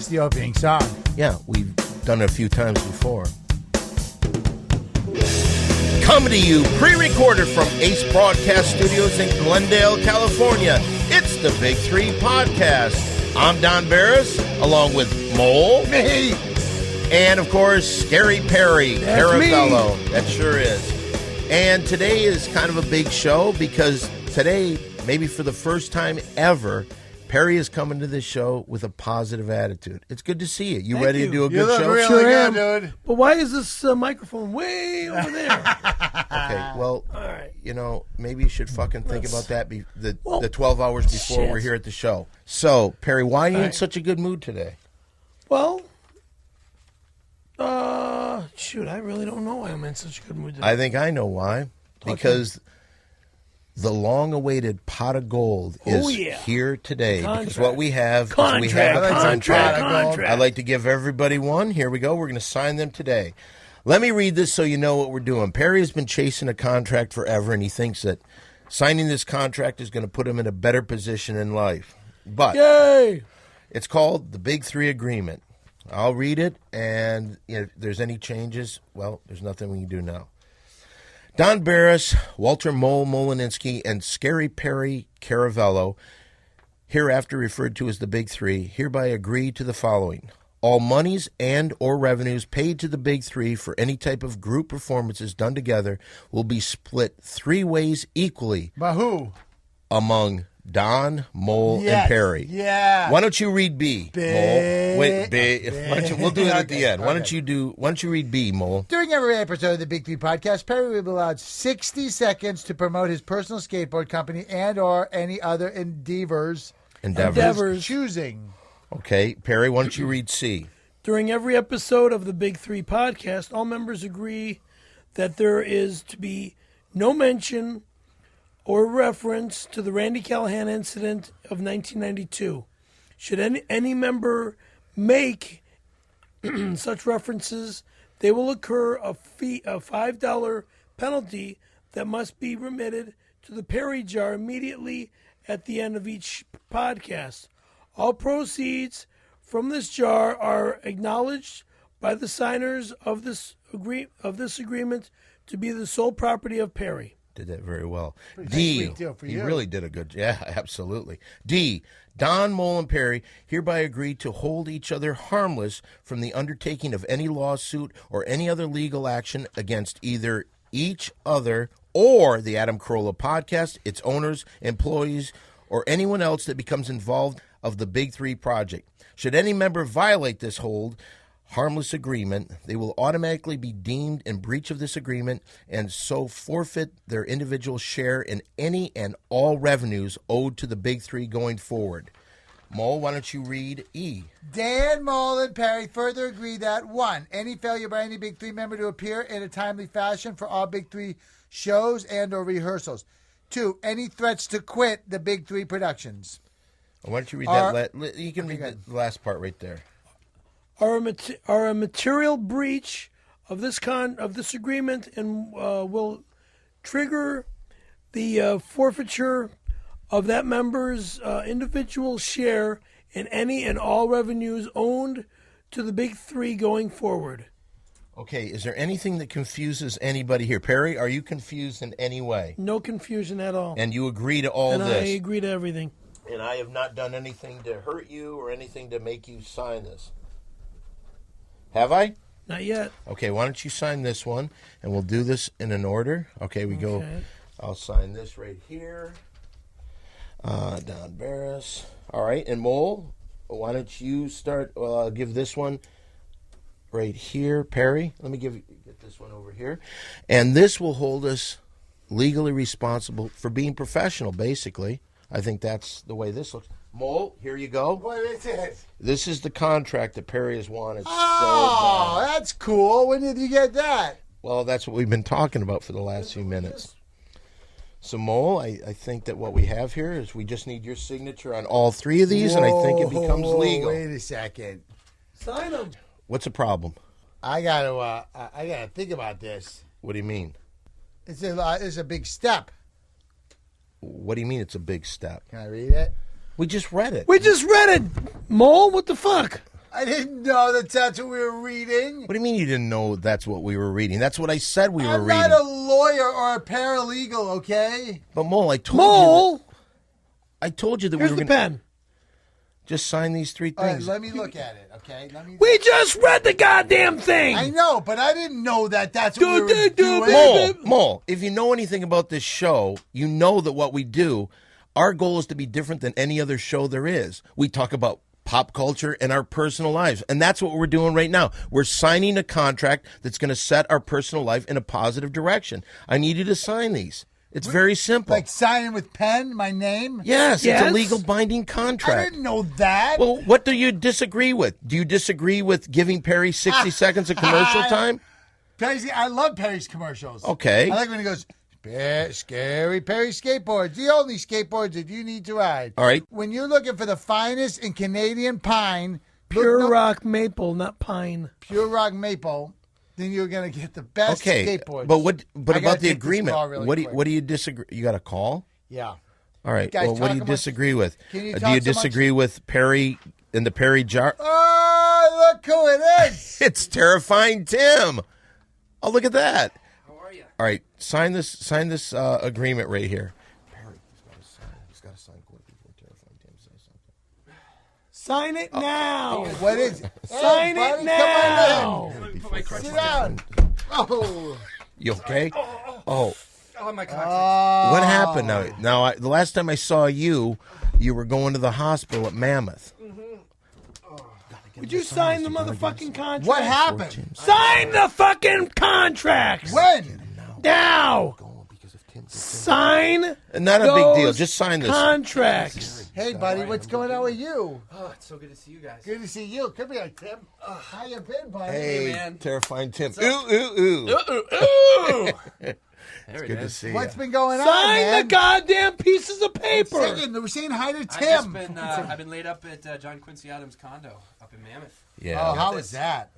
It's the opening song. Yeah, we've done it a few times before. Coming to you, pre-recorded from Ace Broadcast Studios in Glendale, California. It's the Big Three Podcast. I'm Don Barris, along with Mole. Me. And, of course, Scary Perry. Caravello. Me. That sure is. And today is kind of a big show because today, maybe for the first time ever, Perry is coming to this show with a positive attitude. It's good to see you. You Thank ready you. to do a You good look show? really Sure good, am. dude. But why is this microphone way over there? Okay, well, All right. you know, maybe you should fucking think about that the Well, 12 hours before shit. we're here at the show. So, Perry, why are you in right. such a good mood today? Well, shoot, I really don't know why I'm in such a good mood today. I think I know why. Because the long-awaited pot of gold is here today. Because what we have is we have a contract. I'd like to give everybody one. Here we go. We're going to sign them today. Let me read this so you know what we're doing. Perry has been chasing a contract forever, and he thinks that signing this contract is going to put him in a better position in life. But Yay! it's called the Big Three Agreement. I'll read it, and if there's any changes, well, there's nothing we can do now. Don Barris, Walter Molinski, and Scary Perry Caravello, hereafter referred to as the Big Three, hereby agree to the following. All monies and or revenues paid to the Big Three for any type of group performances done together will be split 3 ways equally But who? among Don, Mole, and Perry. Yeah. Why don't you read B, Mole? Wait, B. Why don't you, we'll do it at the end. Why don't you read B, Mole? During every episode of the Big Three Podcast, Perry will be allowed 60 seconds to promote his personal skateboard company and or any other endeavors. Choosing. Okay, Perry, why don't you read C? During every episode of the Big Three Podcast, all members agree that there is to be no mention or reference to the Randy Callahan incident of 1992. Should any member make such references, they will incur a $5 penalty that must be remitted to the Perry jar immediately at the end of each podcast. All proceeds from this jar are acknowledged by the signers of this agreement to be the sole property of Perry. Did that very well. D. He really did a good. Yeah, absolutely. D. Don, Mole, and Perry hereby agree to hold each other harmless from the undertaking of any lawsuit or any other legal action against either each other or the Adam Carolla podcast, its owners, employees, or anyone else that becomes involved of the Big Three project. Should any member violate this harmless agreement, they will automatically be deemed in breach of this agreement and so forfeit their individual share in any and all revenues owed to the Big Three going forward. Mole, why don't you read E? Dan, Mole, and Perry further agree that 1. Any failure by any Big Three member to appear in a timely fashion for all Big Three shows and or rehearsals. 2. Any threats to quit the Big Three productions. Why don't you read that? You can read the last part right there. Are a material breach of this agreement and will trigger the forfeiture of that member's individual share in any and all revenues owned to the Big Three going forward. Okay, is there anything that confuses anybody here? Perry, are you confused in any way? No confusion at all. And you agree to all and this? I agree to everything. And I have not done anything to hurt you or anything to make you sign this. Have I? Not yet. Okay, why don't you sign this one, and we'll do this in an order. Okay, go. I'll sign this right here. Don Barris. All right, and Mole, why don't you start? Well, I'll give this one right here. Perry, let me get this one over here. And this will hold us legally responsible for being professional, basically. I think that's the way this looks. Mole, here you go. What is it? This is the contract that Perry has wanted. Oh, so bad. that's cool. When did you get that? Well, that's what we've been talking about for the last few minutes. So, Mole, I think that what we have here is we just need your signature on all 3 of these, and I think it becomes legal. Wait a second. Sign them. What's the problem? I gotta think about this. What do you mean? It's a big step. What do you mean it's a big step? Can I read it? We just read it. We just read it. Mole, what the fuck? I didn't know that's what we were reading. What do you mean you didn't know that's what we were reading? That's what I said we were I'm reading. not a lawyer or a paralegal, okay? But Mole, I told Mole! you. I told you that Here's we were the going pen. just sign these 3 All right, things. let me look at it, okay? We just read the goddamn thing. I know, but I didn't know that's what we were doing. Mole, if you know anything about this show, you know that what we do, our goal is to be different than any other show there is. We talk about pop culture and our personal lives. And that's what we're doing right now. We're signing a contract that's going to set our personal life in a positive direction. I need you to sign these. It's very simple. Like signing with pen, my name? Yes, it's a legal binding contract. I didn't know that. Well, what do you disagree with? Do you disagree with giving Perry 60 seconds of commercial time? I love Perry's commercials. Okay. I like when he goes, Scary Perry skateboards, the only skateboards that you need to ride. All right. When you're looking for the finest in Canadian pine, Pure rock maple, not pine. Pure rock maple, then you're going to get the best skateboards. But about the agreement, really what do you disagree? You got a call? Yeah. All right. Guys, Well, what do you disagree with? Can you do talk you so disagree with Perry in the Perry jar? Oh, look who it is. It's Terrifying Tim. Oh, look at that. How are you? All right, sign this agreement right here. Perry, he's got to sign quick before Terrifying Tim says something. Sign it now. What is it? Sign Hey, buddy, it now. Come on in. Let me put my crutches Sit down. Oh. You okay? Oh, Oh, my coccyx. what happened now? Now, the last time I saw you, you were going to the hospital at Mammoth. Would you sign the motherfucking contract? What happened? Sign the fucking contracts. When? Now. Sign Not a big deal. those Just sign this. contracts. Hey, buddy, what's going on with you? Oh, it's so good to see you guys. Good to see you. Come here, Tim. How you been, buddy? Hey, man. Terrifying Tim. Ooh, ooh, ooh. There it Good to is. see What's you. been going on, Sign man? the goddamn pieces of paper. We're saying hi to I've just Tim. been, I've been laid up at John Quincy Adams' condo up in Mammoth. Yeah. Oh, how was that?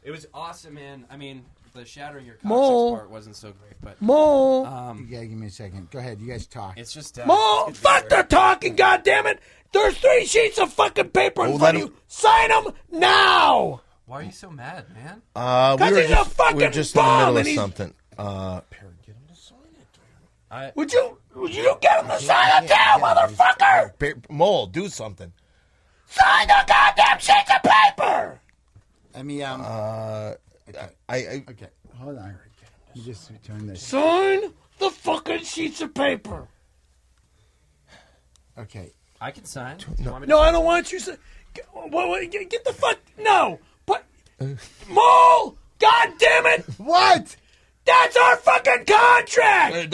It was awesome, man. I mean, the shattering your Mole. coccyx part wasn't so great, but Mole. You gotta give me a second. Go ahead. You guys talk. it's just Mole. it's Fuck the talking, goddammit. There's 3 sheets of fucking paper in Oh, front let of you. Sign them now. Why are you so mad, man? We were he's a fucking in the middle bum of and he's- something. Perry, get him to sign it. Would you get him to sign it down, motherfucker? Mole, do something. Sign the goddamn sheets of paper. Let me, Okay. okay. Hold on. You just turn this. Sign the fucking sheets of paper. Okay. I can sign. Do you want me to No, sign? I don't want you to. Get the fuck. No. But. Mole! God damn it! What? That's our fucking contract!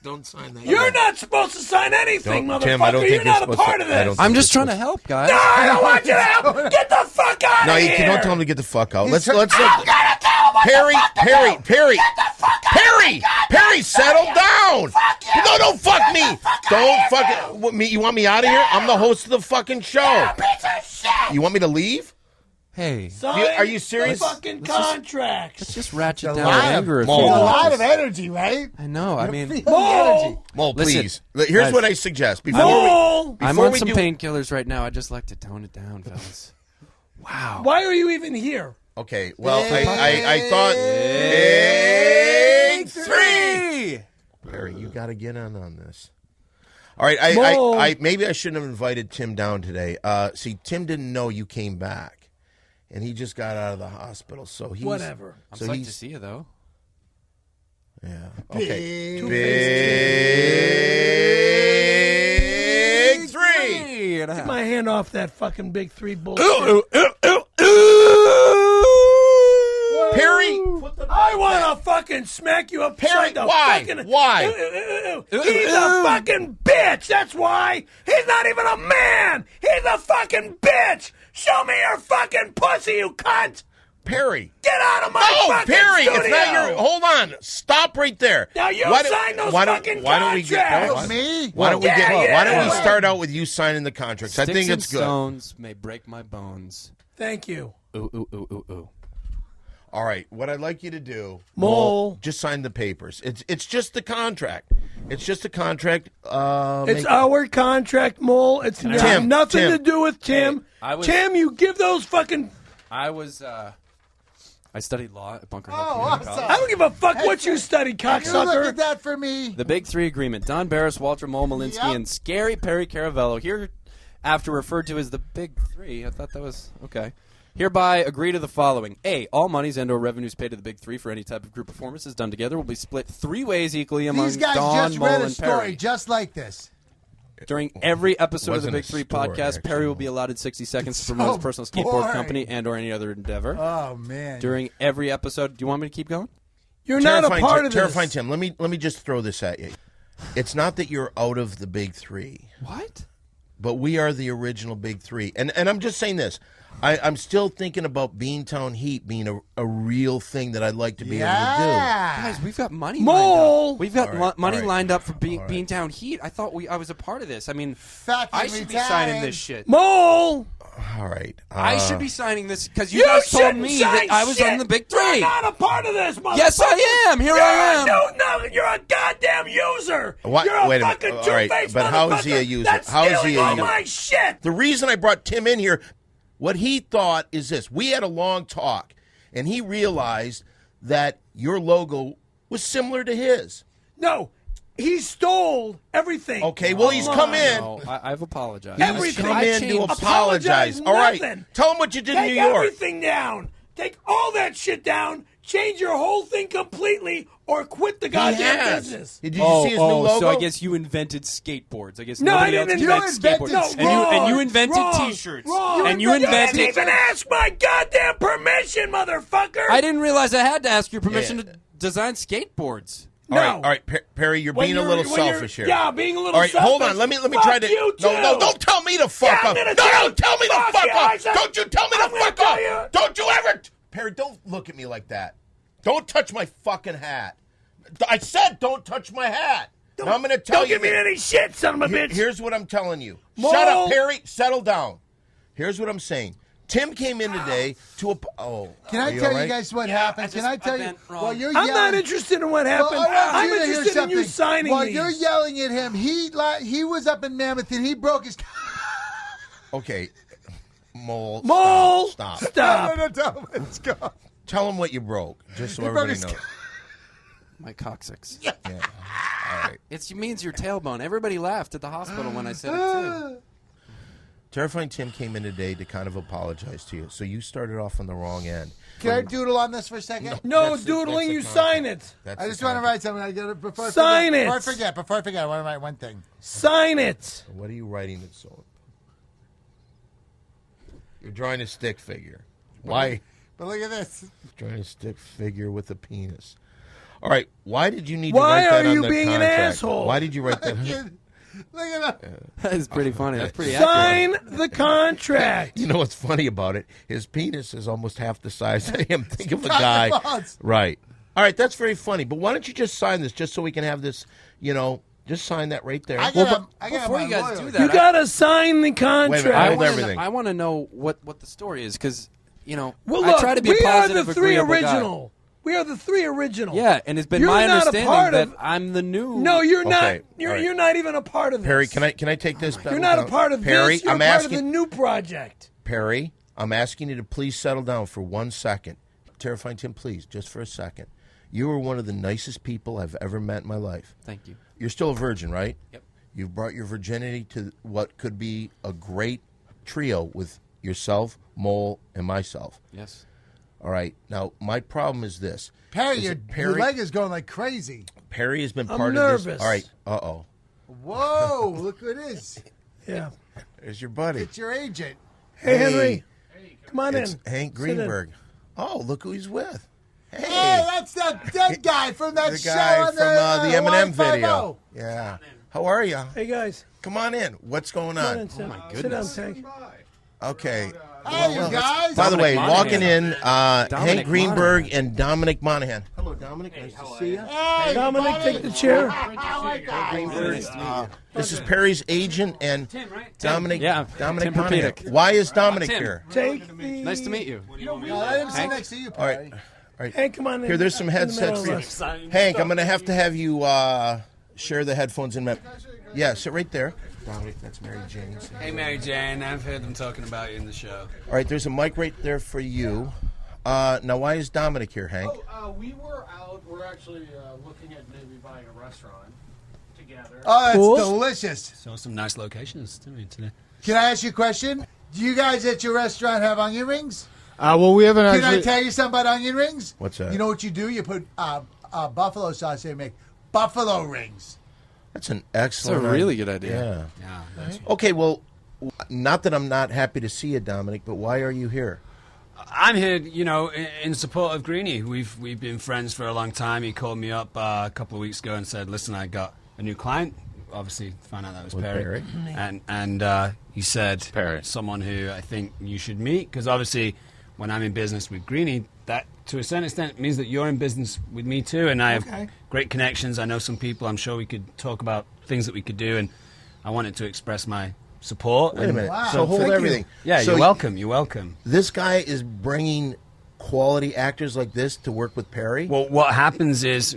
Don't sign that. You're not supposed to sign anything, Don't- motherfucker. Tim, I don't think you're you're not a supposed part to- of I this. don't- I'm just trying to help, guys. No, I don't want you to help. Get the fuck out No, of you here. don't tell him to get the fuck out. Let's I'm gonna tell him what Perry, the fuck to Perry, do. Perry, Get the fuck out Perry, of here. Perry, settle down. Fuck you. No, don't fuck Get me. the fuck Don't out of fuck here, it. What, me? You want me out of here? I'm the host of the fucking show. Piece of shit. You want me to leave? Hey, Sign Are you serious? The fucking contracts. let's just ratchet A down lot the of- anger. Mole. A If you lot want. of energy, right? I know. I mean, Feel the Mole. energy. Mole, Listen, please. Here's guys. what I suggest. Mole. I'm before on we some do- painkillers right now. I just like to tone it down, fellas. Wow. Why are you even here? Okay, well, I thought... Big three! Perry, you got to get on this. All right, Mole. I maybe I shouldn't have invited Tim down today. See, Tim didn't know you came back. And he just got out of the hospital, so he's... Whatever. I'm so psyched he's, to see you, though. Yeah. Okay. Big Big three! Get my hand off that fucking big 3 bullshit. Perry! I want to fucking smack you upside Perry, the why? fucking... Why? He's a fucking bitch. That's why. He's not even a man. He's a fucking bitch. Show me your fucking pussy, you cunt. Perry! Get out of my No, fucking Perry! studio. It's not your... Hold on. Stop right there. Now you Why don't- sign those why don't- fucking why don't we get- contracts. Me? Why don't we Yeah, get? yeah. Why don't we start out with you signing the contracts? I think Sticks and it's good. stones may break my bones. Thank you. Ooh, ooh, ooh, ooh, ooh. All right. What I'd like you to do, Mole. just sign the papers. It's just the contract. It's just a contract. It's our contract, Mole. It's Tim, nothing Tim. to do with Tim. Tim, you give those fucking... I studied law at Bunker Hill Oh, Community awesome. I College. don't give a fuck what you studied, You look cocksucker. at that for me. The Big Three Agreement. Don Barris, Walter Mole, Molinski, Yep. and Scary Perry Caravello. Here, after referred to as the Big Three. I thought that was okay. Hereby agree to the following. A, all monies and or revenues paid to the Big Three for any type of group performances done together will be split 3 ways equally among These guys Don, just Mole, read a and story Perry. just like this. During every episode of the Wasn't Big a Three story, podcast, actually. Perry will be allotted 60 seconds to So promote his personal skateboard boring. company and or any other endeavor. Oh, man. During every episode, do you want me to keep going? You're not a Terrifying part Tim, of this. Terrifying Tim, let me just throw this at you. It's not that you're out of the Big Three, What? but we are the original Big Three. And I'm just saying this. I'm still thinking about Beantown Heat being a real thing that I'd like to be able to yeah. Guys, we've got money Mole! lined up. We've got All right, money all right. lined up for All right. Beantown Heat. I thought I was a part of this. I mean, Fucking I should be retired. signing this shit. Mole! do. All right. I should be signing this because you You guys told shouldn't me sign that I was shit. on the Big You're Three. not a part of this, motherfucker. Yes, I am. Here I am. No, you're a goddamn user. What? You're a Wait a minute. fucking All right, two-faced but how is he a motherfucker user? that's How is he stealing a all user? my shit. The reason I brought Tim in here, what he thought is this. We had a long talk, and he realized that your logo was similar to his. No, he stole everything. Okay, well, he's come in. No, I've apologized. He's Everything. come I in to changed- apologize. All right. nothing. Tell him what you did in Take New York. everything down. Take all that shit down. Change your whole thing completely, or quit the He goddamn has. business. Did you see his new logo? So I guess you invented skateboards. I guess No, I nobody else didn't invented invent- skateboards. No, and you wrong, invented wrong, T-shirts. wrong. And you You didn't invented. even ask my goddamn permission, motherfucker. I didn't realize I had to ask your permission to design skateboards. All right, No. all right, Perry, you're When being a you're- little when you're- selfish here. Yeah, being a little All right, selfish. hold on. Let me Fuck try to. you No, too. don't tell me to fuck Yeah, I'm up. gonna No, tell- don't tell me to fuck fuck you, up. Isaac. Don't you tell me to I'm gonna fuck tell up. you. Don't you ever, Perry? Don't look at me like that. Don't touch my fucking hat. I said don't touch my hat. Now I'm going to tell Don't you. give me this. any shit, son of a bitch. Here's what I'm telling you. Mole. Shut up, Perry. Settle down. Here's what I'm saying. Tim came in today to. Can I are you tell all you right? guys what Yeah, happened? I Can I just- tell I you? meant wrong. Well, you're I'm yelling. not interested in what Well, happened. I want I'm you to hear interested in you something. signing While these. you're yelling at him, he was up in Mammoth and he broke his. Okay, Mole. Mole, Stop. stop. No, let's go. Tell him what you broke, just so He broke everybody his- knows. My coccyx. Yeah. All right. It means your tailbone. Everybody laughed at the hospital when I said it too. Terrifying Tim came in today to kind of apologize to you, so you started off on the wrong end. Can I doodle on this for a second? No That's the- doodling, that's you the sign concept. it. That's I the just want to concept. write something. I got it before I Sign forget. it. Before I forget, I want to write one thing. Sign it. What are you writing it so? You're drawing a stick figure. Why? But look at this. Drawing a stick figure with a penis. All right. Why did you need Why to write that are on you the being an contract? asshole? Why did you write that? Look at that. That is pretty funny. That's pretty accurate. Sign the contract. You know what's funny about it? His penis is almost half the size of him. Think of a Talk guy. about- Right. All right, that's very funny. But why don't you just sign this just so we can have this, just sign that right there. I got Before you guys do that, You gotta sign the contract. Wait a minute, I hold wanna everything. I want to know what the story is because Well, I look, try to be we a are positive, the three agreeable guy. original. We are the three original. Yeah, and it's been You're my not a understanding part that of- I'm the new. No, you're not. Okay, You're all right. you're not even a part of this. Perry, can I take this? You're not a part of Perry, this. You're I'm a part asking of the new project. Perry, I'm asking you to please settle down for 1 second. Terrifying Tim, please, just for a second. You are one of the nicest people I've ever met in my life. Thank you. You're still a virgin, right? Yep. You've brought your virginity to what could be a great trio with yourself, Mole, and myself. Yes. All right. Now, my problem is this. Perry, Is your it Perry? leg is going like crazy. Perry has been I'm part of nervous. this. All right. Uh-oh. Whoa, look who it is. Yeah. There's your buddy. It's your agent. Hey, Henry, come on It's in. Hank Sit in. Greenberg. Oh, look who he's with. Hey. Hey, that's that dead guy from that the show guy on from the Eminem Y50. video. Yeah. How are you? Hey guys, Come on in. What's going come on in. on? Sit, my sit down, goodness. Tank. Okay. Hey, you guys. By the way, Dominic walking Monaghan. in, Dominic Hank Greenberg Monaghan. and Dominic Monaghan. Hello, Dominic. Nice to see you. Hey, Dominic, buddy. take the chair. This is Perry's agent and Dominic. Yeah, Dominic Tim Monaghan. Perpedic. Why is Dominic Tim. here? Take the. Nice to meet you. No, let him sit Hank? next to you, All right. Perry. All right. Hey, come on in. Here, there's some In the headsets middle for of you. us. Hank, I'm going to have you share the headphones in. Yeah, sit right there. Dominic, that's Mary Jane. Hey, Mary Jane. I've heard them talking about you in the show. All right, there's a mic right there for you. Now, why is Dominic here, Hank? We were out. We're actually looking at maybe buying a restaurant together. Oh, that's Cool. delicious. Saw some nice locations today. Can I ask you a question? Do you guys at your restaurant have onion rings? Well, we haven't Can actually. I tell you something about onion rings? What's that? You know what you do? You put buffalo sauce in, make buffalo rings. That's an That's excellent a really good idea. Yeah. Yeah, that's Okay, well, not that I'm not happy to see you, Dominic, but why are you here? I'm here, in support of Greenie. We've been friends for a long time. He called me up a couple of weeks ago and said, "Listen, I got a new client." Obviously, found out that was With Perry. Perry. And he said, Perry. someone who I think you should meet, because obviously, when I'm in business with Greenie, that to a certain extent means that you're in business with me too. And I have great connections. I know some people. I'm sure we could talk about things that we could do. And I wanted to express my support. Wait a minute. Wow. So hold Thank you. everything. Yeah, so you're welcome. You're welcome. This guy is bringing quality actors like this to work with Perry? Well, what happens is,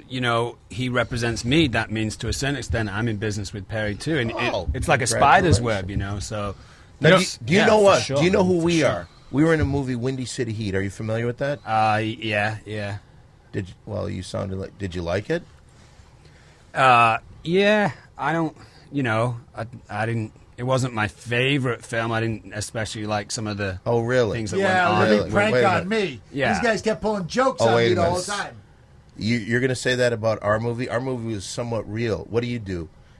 he represents me. That means, to a certain extent, I'm in business with Perry too, and it's like a spider's web, So, Now, do you know for us? sure, Do you know who for we sure. are? We were in a movie, Windy City Heat. Are you familiar with that? Yeah. You sounded like. Did you like it? Yeah. I don't. I didn't. It wasn't my favorite film. I didn't especially like some of the Oh, really? things that Yeah, went on. it was a Really? big prank Wait a on minute. me. Yeah. These guys kept pulling jokes Oh, on wait me a the whole minute. time. You're going to say that about our movie? Our movie is somewhat real. What do?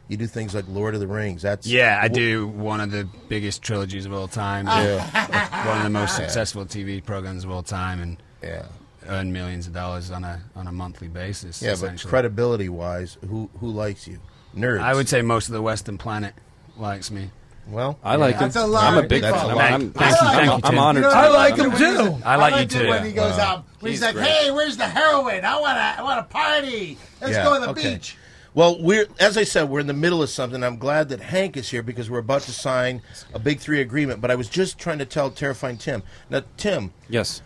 You do things like Lord of the Rings. That's Yeah, I do one of the biggest trilogies of all time. One of the most successful TV programs of all time, and Yeah. earn millions of dollars on a monthly basis. Yeah, but essentially. credibility-wise, who likes you? Nerds. I would say most of the Western planet likes me. Well, I like him. That's a lot I'm a of big people. fan. That's a I'm, Thank you, I'm, Tim. I'm honored. You know to what I like liked him it when too. he's- I like you liked it too. when he goes when he's He's like, great. "Hey, where's the heroin? I want to party. Let's Yeah, go to the okay. beach." Well, as I said, we're in the middle of something. I'm glad that Hank is here because we're about to sign a Big Three agreement. But I was just trying to tell Terrifying Tim. Now, Tim, Yes.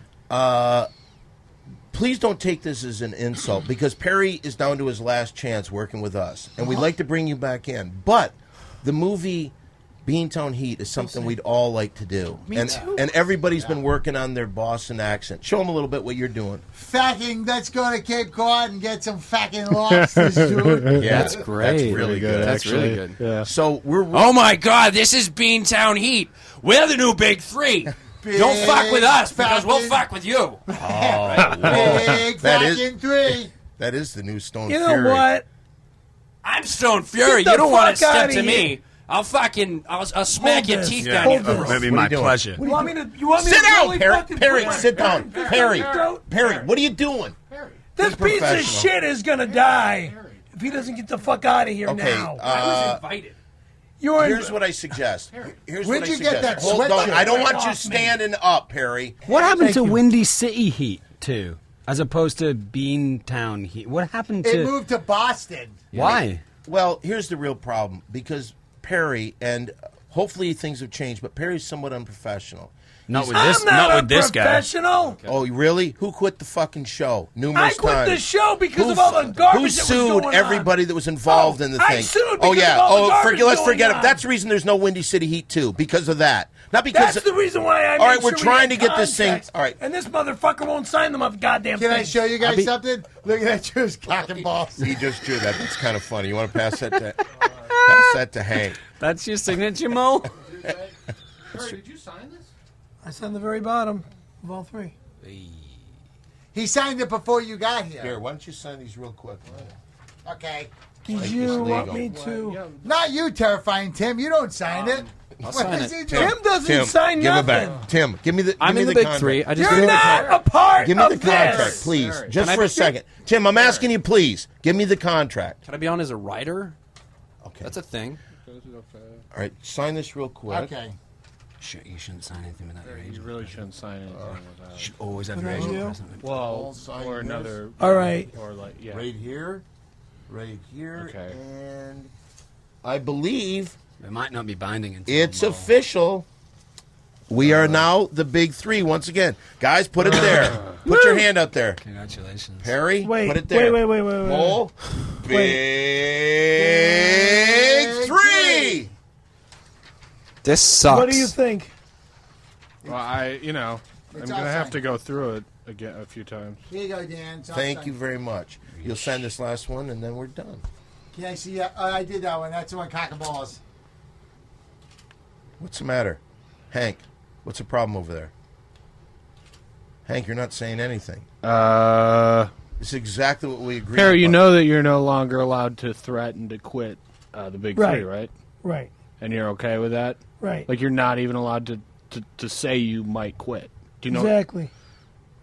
please don't take this as an insult because Perry is down to his last chance working with us, and we'd like to bring you back in. But the movie Beantown Heat is something we'd all like to do. And everybody's been working on their Boston accent. Show them a little bit what you're doing. Fucking, let's go to Cape Cod and get some fucking lobsters, dude. Yeah, That's great. That's really good. That's actually. really good. So we're Oh my God, this is Beantown Heat. We're the new Big Three. Don't fuck with us because we'll fuck with you. Big That is- fucking three. that is the new Stone You know Fury. what? I'm Stone Fury. Get the You don't want to fuck step outta to here. me. I'll smack your this. teeth Yeah. down Hold your this. throat. Maybe What are my you doing? pleasure. You want me to Sit down, really Perry. fucking Perry, put sit my down. fucking Perry, throat? Perry, what are you doing? This Be piece of professional. shit is gonna die if he doesn't get the fuck out of here Okay, now. I was invited. You're in, here's what I suggest. Here's Where'd what I you get suggest. that Hold on. sweatshirt? I don't want Right you off me. standing up, Perry. What happened Thank to you. Windy City Heat too, as opposed to Beantown Heat? What happened It to? moved to Boston. Why? Well, here's the real problem because Perry and hopefully things have changed, but Perry's somewhat unprofessional. Not with I'm this. not Not a with this guy. professional. Oh, really? Who quit the fucking show I numerous quit times? the show because Who of all the su- garbage Who that was sued going everybody that was involved Oh, in the I thing? sued Oh because yeah. of all the Oh, garbage let's going forget it. on. That's the reason there's no Windy City Heat 2 because of that. Not because. That's the reason why I. All right, made we're sure we trying had to get this thing. contracts, All right. and this motherfucker won't sign them up. Goddamn. Can I thing. show you guys something? Look at that Jew's cock and balls. He just drew that. That's kind of funny. You want to pass that to Hank? That's your signature, Mo. Perry, did you sign this? I signed the very bottom of all three. He signed it before you got here. Here, why don't you sign these real quick? Okay. Did Make you this want legal. me to? Not you, Terrifying Tim. You don't sign it. What sign does it. he do? Tim doesn't Tim, sign give nothing. it back. Tim, give me the. I'm give in me the Big contract. Three. I just You're not a part Give me the of contract, this. please, just Can I for a be- second. Tim, I'm asking you, please. Give me the contract. Can I be on as a writer? Okay. That's a thing. All right, sign this real quick. Okay. You shouldn't sign anything without your You agent. really shouldn't sign anything You without. should always have Good your agent idea. present. Well, sign or this. another. All right. Or like, yeah. Right here, Okay. and I believe It might not be binding until it's Mo. official. We are now the Big Three once again. Guys, put it there. Put your hand up there. Congratulations. Perry, Wait, put it there. wait. Mole, Big Three. This sucks. What do you think? Well, I'm going to have to go through it again a few times. Here you go, Dan. Thank you very much. You'll send this last one, and then we're done. Can I see? I did that one. That's the one, cock and balls. What's the matter? Hank, what's the problem over there? Hank, you're not saying anything. It's exactly what we agreed Perry, you upon. know that you're no longer allowed to threaten to quit the Big Three, right? Right. And you're okay with that? Right. Like, you're not even allowed to say you might quit. Do you know? Exactly.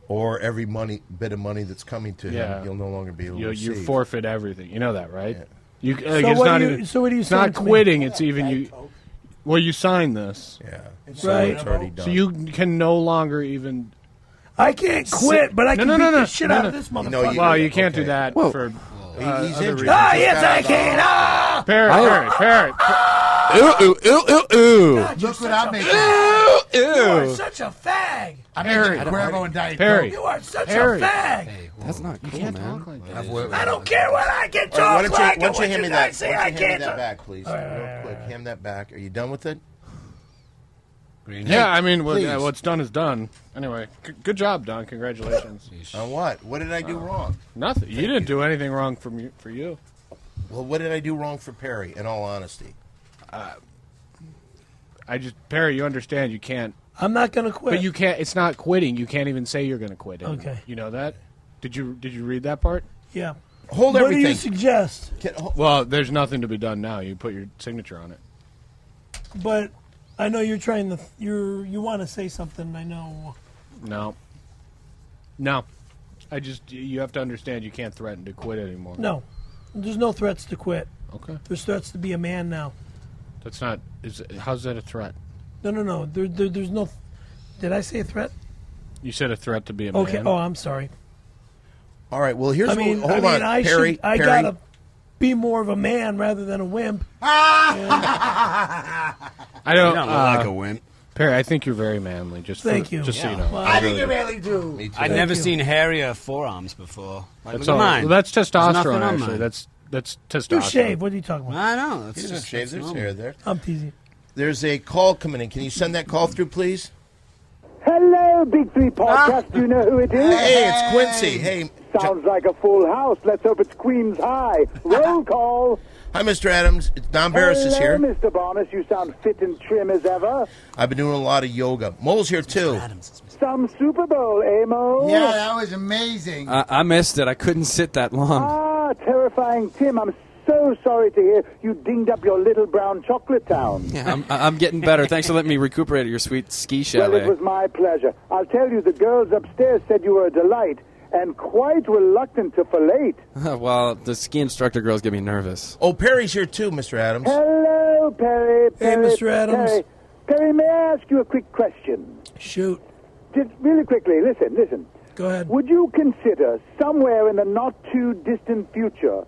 Or every bit of money that's coming to him, you'll no longer be able to You receive. forfeit everything. You know that, right? Yeah. So what are you It's saying not to me? quitting. It's even you. Well, you signed this. Yeah. Right. It's already done. So you can no longer even. I can't quit, but I can beat the shit out of this No, motherfucker. you- well, you can't do okay. that Whoa. for He's other injured. reasons. Ah, yes, I can. Ah! Perry. Ooh. Look what I'm making. You are such a fag. I'm Perry. making Cuervo and Diet Perry. You are such Perry. a fag. That's not cool, man. I don't care what I can All right, talk why like. don't you What hand me you that? guys say Why I don't you hand me can't. that back, please? Real quick, hand that back. Are you done with it? Yeah, I mean, please. what's done is done. Anyway, good job, Don. Congratulations. On what? What did I do wrong? Nothing. You didn't do anything wrong for you. Well, what did I do wrong for Perry, in all honesty? Perry, you understand you can't. I'm not going to quit. But you can't. It's not quitting. You can't even say you're going to quit. Anymore. Okay. You know that? Did you read that part? Yeah. Hold What everything. do you suggest? Well, there's nothing to be done now. You put your signature on it. But I know you're trying to. You want to say something. I know. No. You have to understand you can't threaten to quit anymore. No, there's no threats to quit. Okay. There's threats to be a man now. That's not. How's that a threat? No. There's no. Did I say a threat? You said a threat to be a man. Okay. Oh, I'm sorry. All right. Well, here's I mean, hold on, I Perry. I Perry. gotta be more of a man rather than a wimp. I don't. You don't look like a wimp. Perry, I think you're very manly. Just so you know. Well, I think you really do. Me too. I'd never seen hairier forearms before. Like, That's look all. at mine. Well, that's There's nothing testosterone. on Actually, mine. that's testosterone. you shave. What are you talking about? I know. That's He doesn't just shave. that's There's normal. hair there. I'm teasing. There's a call coming in. Can you send that call through, please? Hello, Big Three Podcast. Do you know who it is? Hey, it's Quincy. Hey. Sounds like a full house. Let's hope it's Queen's High. Roll call. Hi, Mr. Adams. It's Don Barris is here. Hello, Mr. Barris. You sound fit and trim as ever. I've been doing a lot of yoga. Mole's here, too. Some Super Bowl, eh, Mo? Yeah, that was amazing. I missed it. I couldn't sit that long. Ah, terrifying Tim. I'm so sorry to hear you dinged up your little brown chocolate town. Yeah, I'm getting better. Thanks for letting me recuperate at your sweet ski Well, it chalet. was my pleasure. I'll tell you, the girls upstairs said you were a delight and quite reluctant to fillet. Well, the ski instructor girls get me nervous. Oh, Perry's here, too, Mr. Adams. Hello, Perry. Hey, Mr. Adams. Perry, may I ask you a quick question? Shoot. Just really quickly, listen. Go ahead. Would you consider somewhere in the not-too-distant future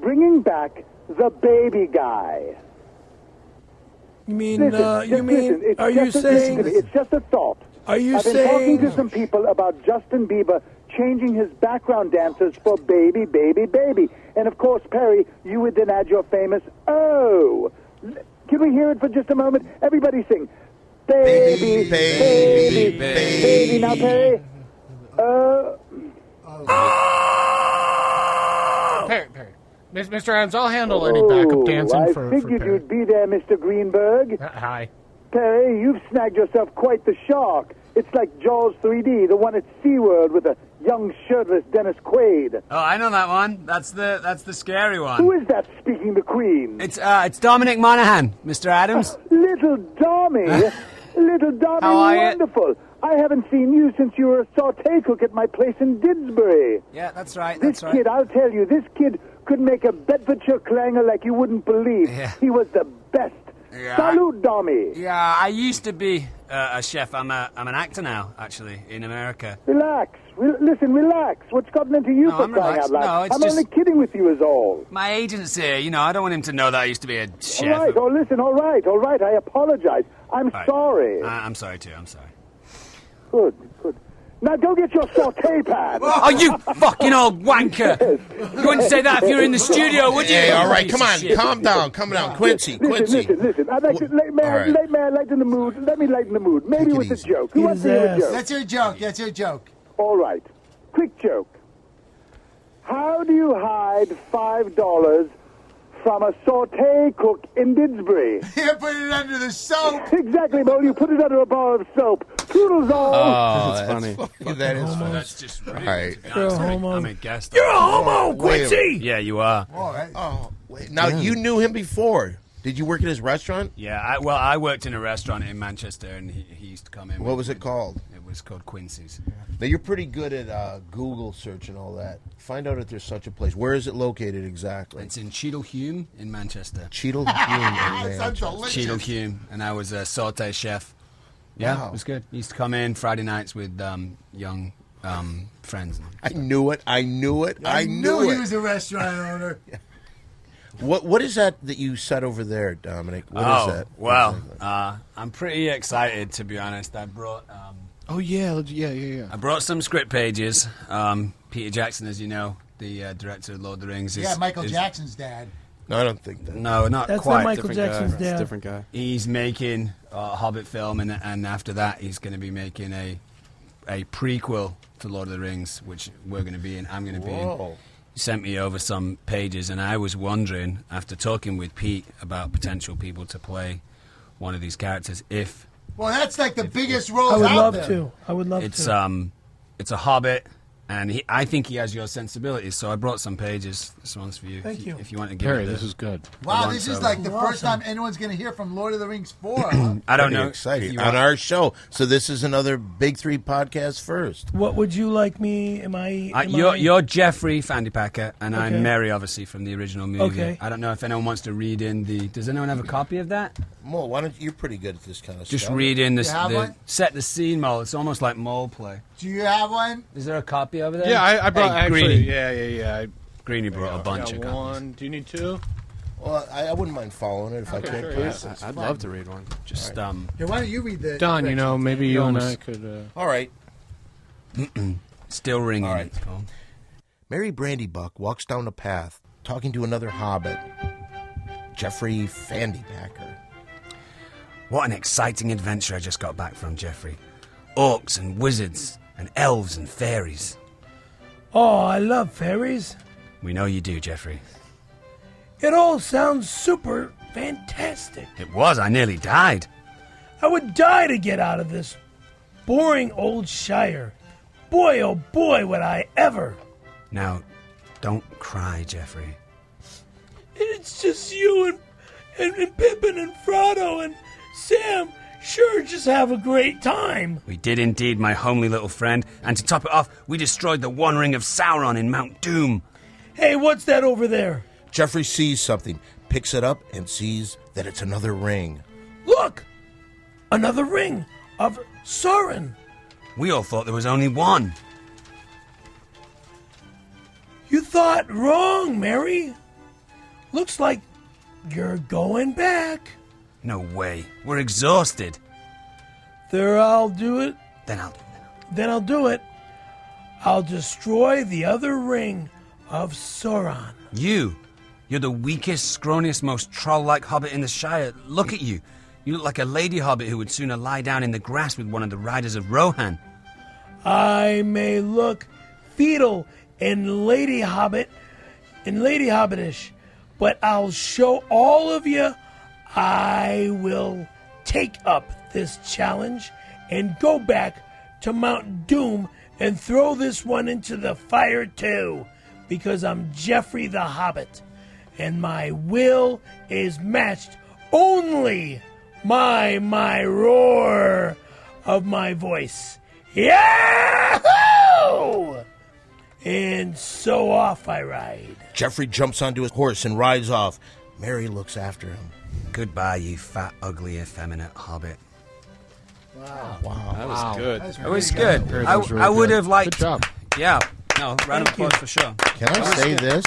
bringing back the baby guy? You mean? Listen, You mean? listen. It's Are you just listen to me. saying? It's just a thought. Are you I've been talking to saying? some people about Justin Bieber changing his background dancers for baby, baby, baby. And of course, Perry, you would then add your famous "oh." Can we hear it for just a moment? Everybody sing. Baby, baby, baby. Now, Perry. Perry. Mr. Adams, I'll handle any backup dancing I for figured Perry. you'd be there, Mr. Greenberg. Hi. Perry, you've snagged yourself quite the shark. It's like Jaws 3D, the one at SeaWorld with a young shirtless Dennis Quaid. Oh, I know that one. That's the scary one. Who is that speaking the Queen? It's Dominic Monaghan, Mr. Adams. Little Dommy. Little Dommy, How are you? wonderful. I haven't seen you since you were a sauté cook at my place in Didsbury. Yeah, that's right. This kid, I'll tell you, this kid could make a Bedfordshire clanger like you wouldn't believe. Yeah. He was the best. Yeah. Salute, Dommy. Yeah, I used to be a chef. I'm an actor now, actually, in America. Relax. Listen, relax. What's gotten into you No, for I'm crying relaxed. out loud? No, it's I'm just- only kidding with you is all. My agent's here. You know, I don't want him to know that I used to be a chef. All right, listen, all right. I apologize. I'm All right. sorry. I'm sorry, too. I'm sorry. Good. Now go get your sauté pan. Oh, you fucking old wanker! You wouldn't say that if you were in the studio, would you? Hey, all right, come on, calm down, Quincy. Listen. I'd like to let me lighten the mood. Let me lighten the mood. Maybe with a joke. Who wants to hear a joke? That's your joke. All right. Quick joke. How do you hide $5 from a sauté cook in Didsbury? You put it under the soap. Exactly, Mo. You put it under a bar of soap. Toodles all. Oh, that's funny. That is funny. That's just really, right. You're a homo. I'm a guest. You're a homo, Quincy! Yeah, you are. All right. Oh, wait. Now, you knew him before. Did you work at his restaurant? Yeah, I worked in a restaurant in Manchester, and he used to come in. What was it called? It was called Quincy's. Now, you're pretty good at Google search and all that. Find out if there's such a place. Where is it located exactly? It's in Cheadle-Hulme in Manchester. Cheadle-Hulme. Sounds delicious. Cheadle-Hulme, and I was a sauté chef. Yeah, Wow. it was good. He used to come in Friday nights with young friends. I knew it. I knew He it. was a restaurant owner. What is that you said over there, Dominic? What is that? Well, I'm pretty excited, to be honest. I brought Oh yeah. I brought some script pages. Peter Jackson, as you know, the director of Lord of the Rings. Michael Jackson's dad. No, I don't think that. No, not That's quite. not Michael Jackson's It's a dad. different guy. He's making a Hobbit film, and after that, he's going to be making a prequel to Lord of the Rings, which we're going to be in. I'm going to be in. He sent me over some pages, and I was wondering, after talking with Pete about potential people to play one of these characters, if Well, that's like the biggest role I would out love there. to. I would love it's to. it's a Hobbit. And I think he has your sensibilities, so I brought some pages. This one's for you. Thank you. If you want to give Perry, it this is good. Wow, this is once like the over. first time anyone's going to hear from Lord of the Rings 4. Huh? I don't Pretty know. excited if you on want- our show. So this is another Big Three podcast first. What would you like me? Am I? You're Jeffrey Fandypacker, and Okay. I'm Mary, obviously, from the original movie. Okay. I don't know if anyone wants to read in the... Does anyone have a copy of that? Mo, why don't you're pretty good at this kind of Just stuff. read in You have one? set the scene, Mole. It's almost like mole play. Do you have one? Is there a copy over there? Yeah, I brought Hey, actually. Greenie. Yeah. Greenie brought a bunch of copies. One. Do you need two? Well, I wouldn't mind following it if I could. sure, please. I'd love to read one. Just Here, why don't you read the Don, you know, maybe you and I almost- could. All right. still ringing. All right. It's called. Mary Brandybuck walks down the path, talking to another hobbit, Jeffrey Fandypacker. What an exciting adventure I just got back from, Jeffrey. Orcs and wizards and elves and fairies. Oh, I love fairies. We know you do, Jeffrey. It all sounds super fantastic. It was. I nearly died. I would die to get out of this boring old shire. Boy, oh boy, would I ever. Now, don't cry, Jeffrey. It's just you and Pippin and Frodo and Sam. Sure, just have a great time. We did indeed, my homely little friend. And to top it off, we destroyed the One Ring of Sauron in Mount Doom. Hey, what's that over there? Jeffrey sees something, picks it up, and sees that it's another ring. Look! Another ring of Sauron. We all thought there was only one. You thought wrong, Mary. Looks like you're going back. No way. We're exhausted. There, I'll do it. Then I'll do it. Then I'll do it. I'll destroy the other ring of Sauron. You're the weakest, scrawniest, most troll-like hobbit in the Shire. Look at you. You look like a lady hobbit who would sooner lie down in the grass with one of the riders of Rohan. I may look fetal and lady hobbitish, but I'll show all of you I will take up this challenge and go back to Mount Doom and throw this one into the fire too, because I'm Jeffrey the Hobbit, and my will is matched only by my roar of my voice. Yahoo! And so off I ride. Jeffrey jumps onto his horse and rides off. Mary looks after him. Goodbye, you fat, ugly, effeminate hobbit. Wow. That was good. It was good. That was really I would good. have liked... Good job. Yeah. No, round of applause for sure. Can I say this?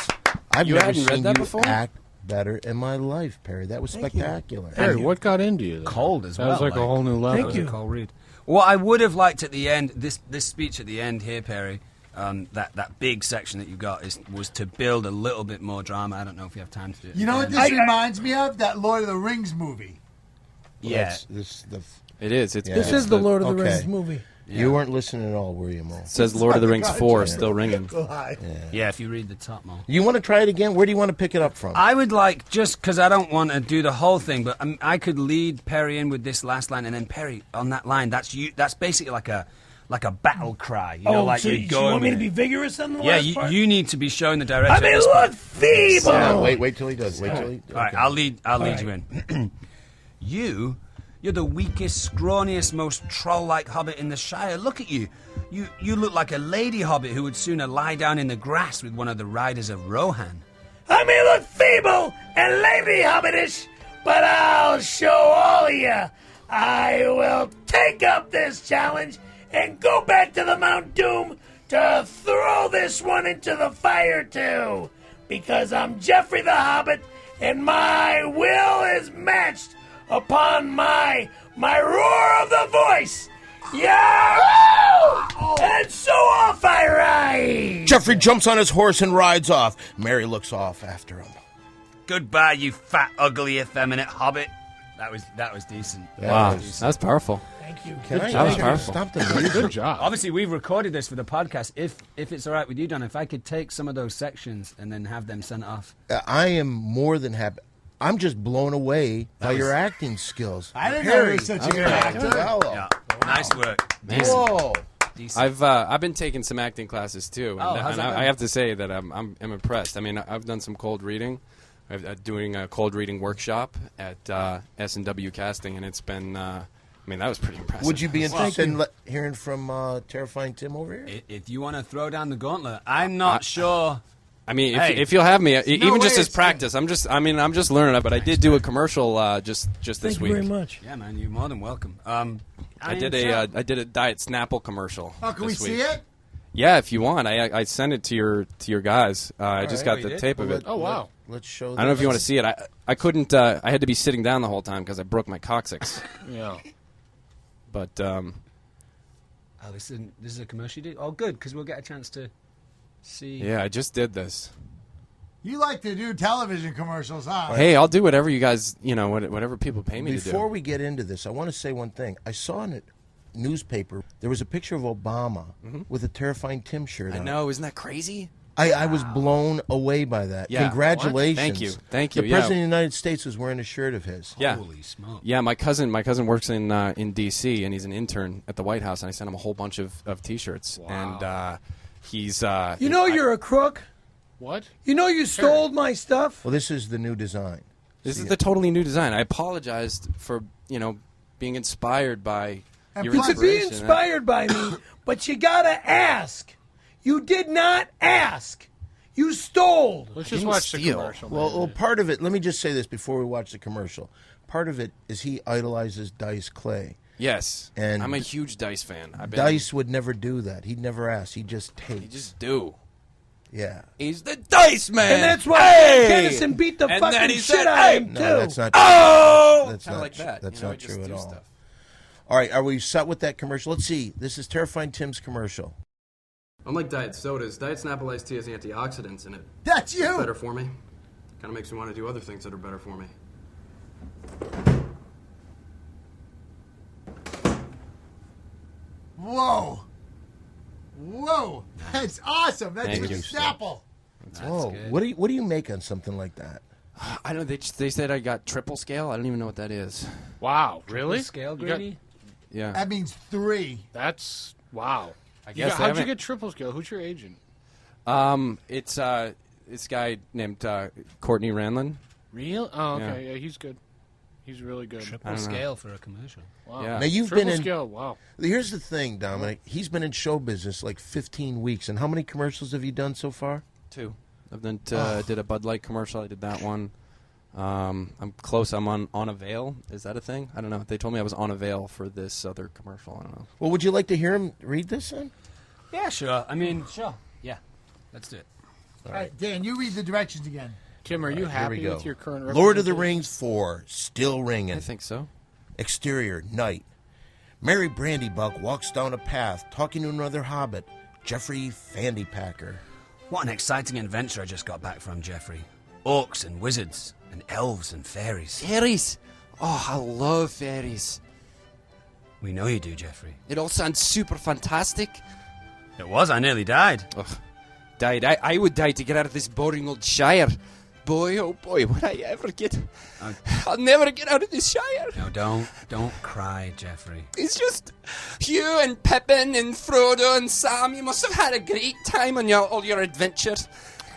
I've You never hadn't read seen that you before? act better in my life, Perry. That was spectacular. Perry, what got into you? Cold as That well. was like a whole new level. Thank you. Cold read. What I would have liked at the end, this speech at the end here, Perry, that big section that you got was to build a little bit more drama. I don't know if you have time to do it. You know what this reminds me of? That Lord of the Rings movie. Yeah. It is. This is the Lord of the Rings movie. Yeah. You weren't listening at all, were you, Mo? It says Lord of the Rings 4 still ringing. Yeah, if you read the top, Mo. You want to try it again? Where do you want to pick it up from? I would like, just because I don't want to do the whole thing, but I could lead Perry in with this last line, and then Perry on that line. That's basically like a battle cry. You know, like so you're you going. want me to be vigorous on the Yeah, last part? you need to be showing the direction. I mean, look, feeble. Yeah, wait till he does. Wait till he. All right, I'll lead you in. You're the weakest, scrawniest, most troll-like hobbit in the Shire. Look at you. You look like a lady hobbit who would sooner lie down in the grass with one of the riders of Rohan. I may look feeble and lady hobbitish, but I'll show all of you. I will take up this challenge and go back to the Mount Doom to throw this one into the fire too. Because I'm Geoffrey the Hobbit, and my will is matched upon my roar of the voice. Yeah! And so off I ride! Geoffrey jumps on his horse and rides off. Mary looks off after him. Goodbye, you fat, ugly, effeminate hobbit. That was decent. Wow, that's powerful. Thank you. That was powerful. Stop the music. Good job. Obviously, we've recorded this for the podcast. If it's all right with you, Don, if I could take some of those sections and then have them sent off. I am more than happy. I'm just blown away by your acting skills. I didn't know you were such a good actor. Yeah. Nice work. Whoa. I've been taking some acting classes too, and, how's that I have to say that I'm impressed. I mean, I've done some cold reading. I'm doing a cold reading workshop at S&W Casting, and it's been. I mean, that was pretty impressive. Would you be interested in hearing from Terrifying Tim over here? If you want to throw down the gauntlet, I'm not sure. I mean, Hey, if you'll have me, even just way as practice, I'm just learning it. But I did do a commercial just this Thank week. you very much. Yeah, man, you're more than welcome. I did a Diet Snapple commercial. Oh, can we this week. see it? Yeah, if you want, I sent it to your guys. I just got the tape of it. Oh, wow. Let's show. I don't know if you want to see it. I couldn't. I had to be sitting down the whole time because I broke my coccyx. Yeah. But this is a commercial you did? Oh, good, because we'll get a chance to see. yeah, I just did this. You like to do television commercials, huh? Hey, I'll do whatever you guys, whatever people pay me to do. Before we get into this, I want to say one thing. I saw in a newspaper there was a picture of Obama with a Terrifying Tim shirt on. I know, isn't that crazy? I was blown away by that. Yeah. Congratulations. Thank you. The Yeah. president of the United States was wearing a shirt of his. Yeah. Holy smoke. Yeah, my cousin works in D.C. and he's an intern at the White House, and I sent him a whole bunch of T-shirts. Wow. And he's You're a crook. What? You stole my stuff. Well, this is the new design. This is the totally new design. I apologized for being inspired by And your plus- You could be inspiration. inspired by me, but you gotta ask. You did not ask. You stole. Let's just didn't watch the steal. commercial. Well, part of it, let me just say this before we watch the commercial. Part of it is he idolizes Dice Clay. Yes, And I'm a huge Dice fan. Dice would never do that. He'd never ask. He'd just take. He just do. Yeah. He's the Dice Man, And that's why hey! Kennison beat the And then fucking he shit said, out hey! of him, too. No, that's not true. Oh, That's kind of not like tr- that. That's he not just true at do all. Stuff. All right, are we set with that commercial? Let's see. This is Terrifying Tim's commercial. Unlike diet sodas, Diet Snapple iced tea has antioxidants in it. That's you. Better for me. Kind of makes me want to do other things that are better for me. Whoa. That's awesome. That's Thank a you. Snapple. Whoa. What do you make on something like that? I don't know. They said I got triple scale. I don't even know what that is. Wow, really? Scale, You got- Greeny? Yeah. That means 3. That's wow. I guess they How'd you haven't- get triple scale? Who's your agent? It's this guy named Courtney Ranlin. Real? Oh, okay. Yeah, he's good. He's really good. Triple scale for a commercial. Wow. Yeah. Now you've Triple been in. scale. Wow. Here's the thing, Dominic. He's been in show business like 15 weeks, and how many commercials have you done so far? 2. I've done did a Bud Light commercial. I did that one. I'm close. I'm on a veil. Is that a thing? I don't know. They told me I was on a veil for this other commercial. I don't know. Well, would you like to hear him read this then? Yeah, sure. I mean, sure. Yeah. Let's do it. All right, Dan, you read the directions again. Tim, are you Here we happy go. with your current Lord of the representation? Rings 4, still ringing. I think so. Exterior, night. Mary Brandybuck walks down a path, talking to another hobbit, Geoffrey Fandypacker. What an exciting adventure I just got back from, Geoffrey. Orcs and wizards and elves and fairies. Fairies. Oh, I love fairies. We know you do, Geoffrey. It all sounds super fantastic. It was. I nearly died. Ugh. Died. I would die to get out of this boring old Shire. Boy, oh boy, would I ever get... I'll never get out of this Shire. No, don't cry, Geoffrey. It's just Hugh and Pippin and Frodo and Sam. You must have had a great time on all your adventures.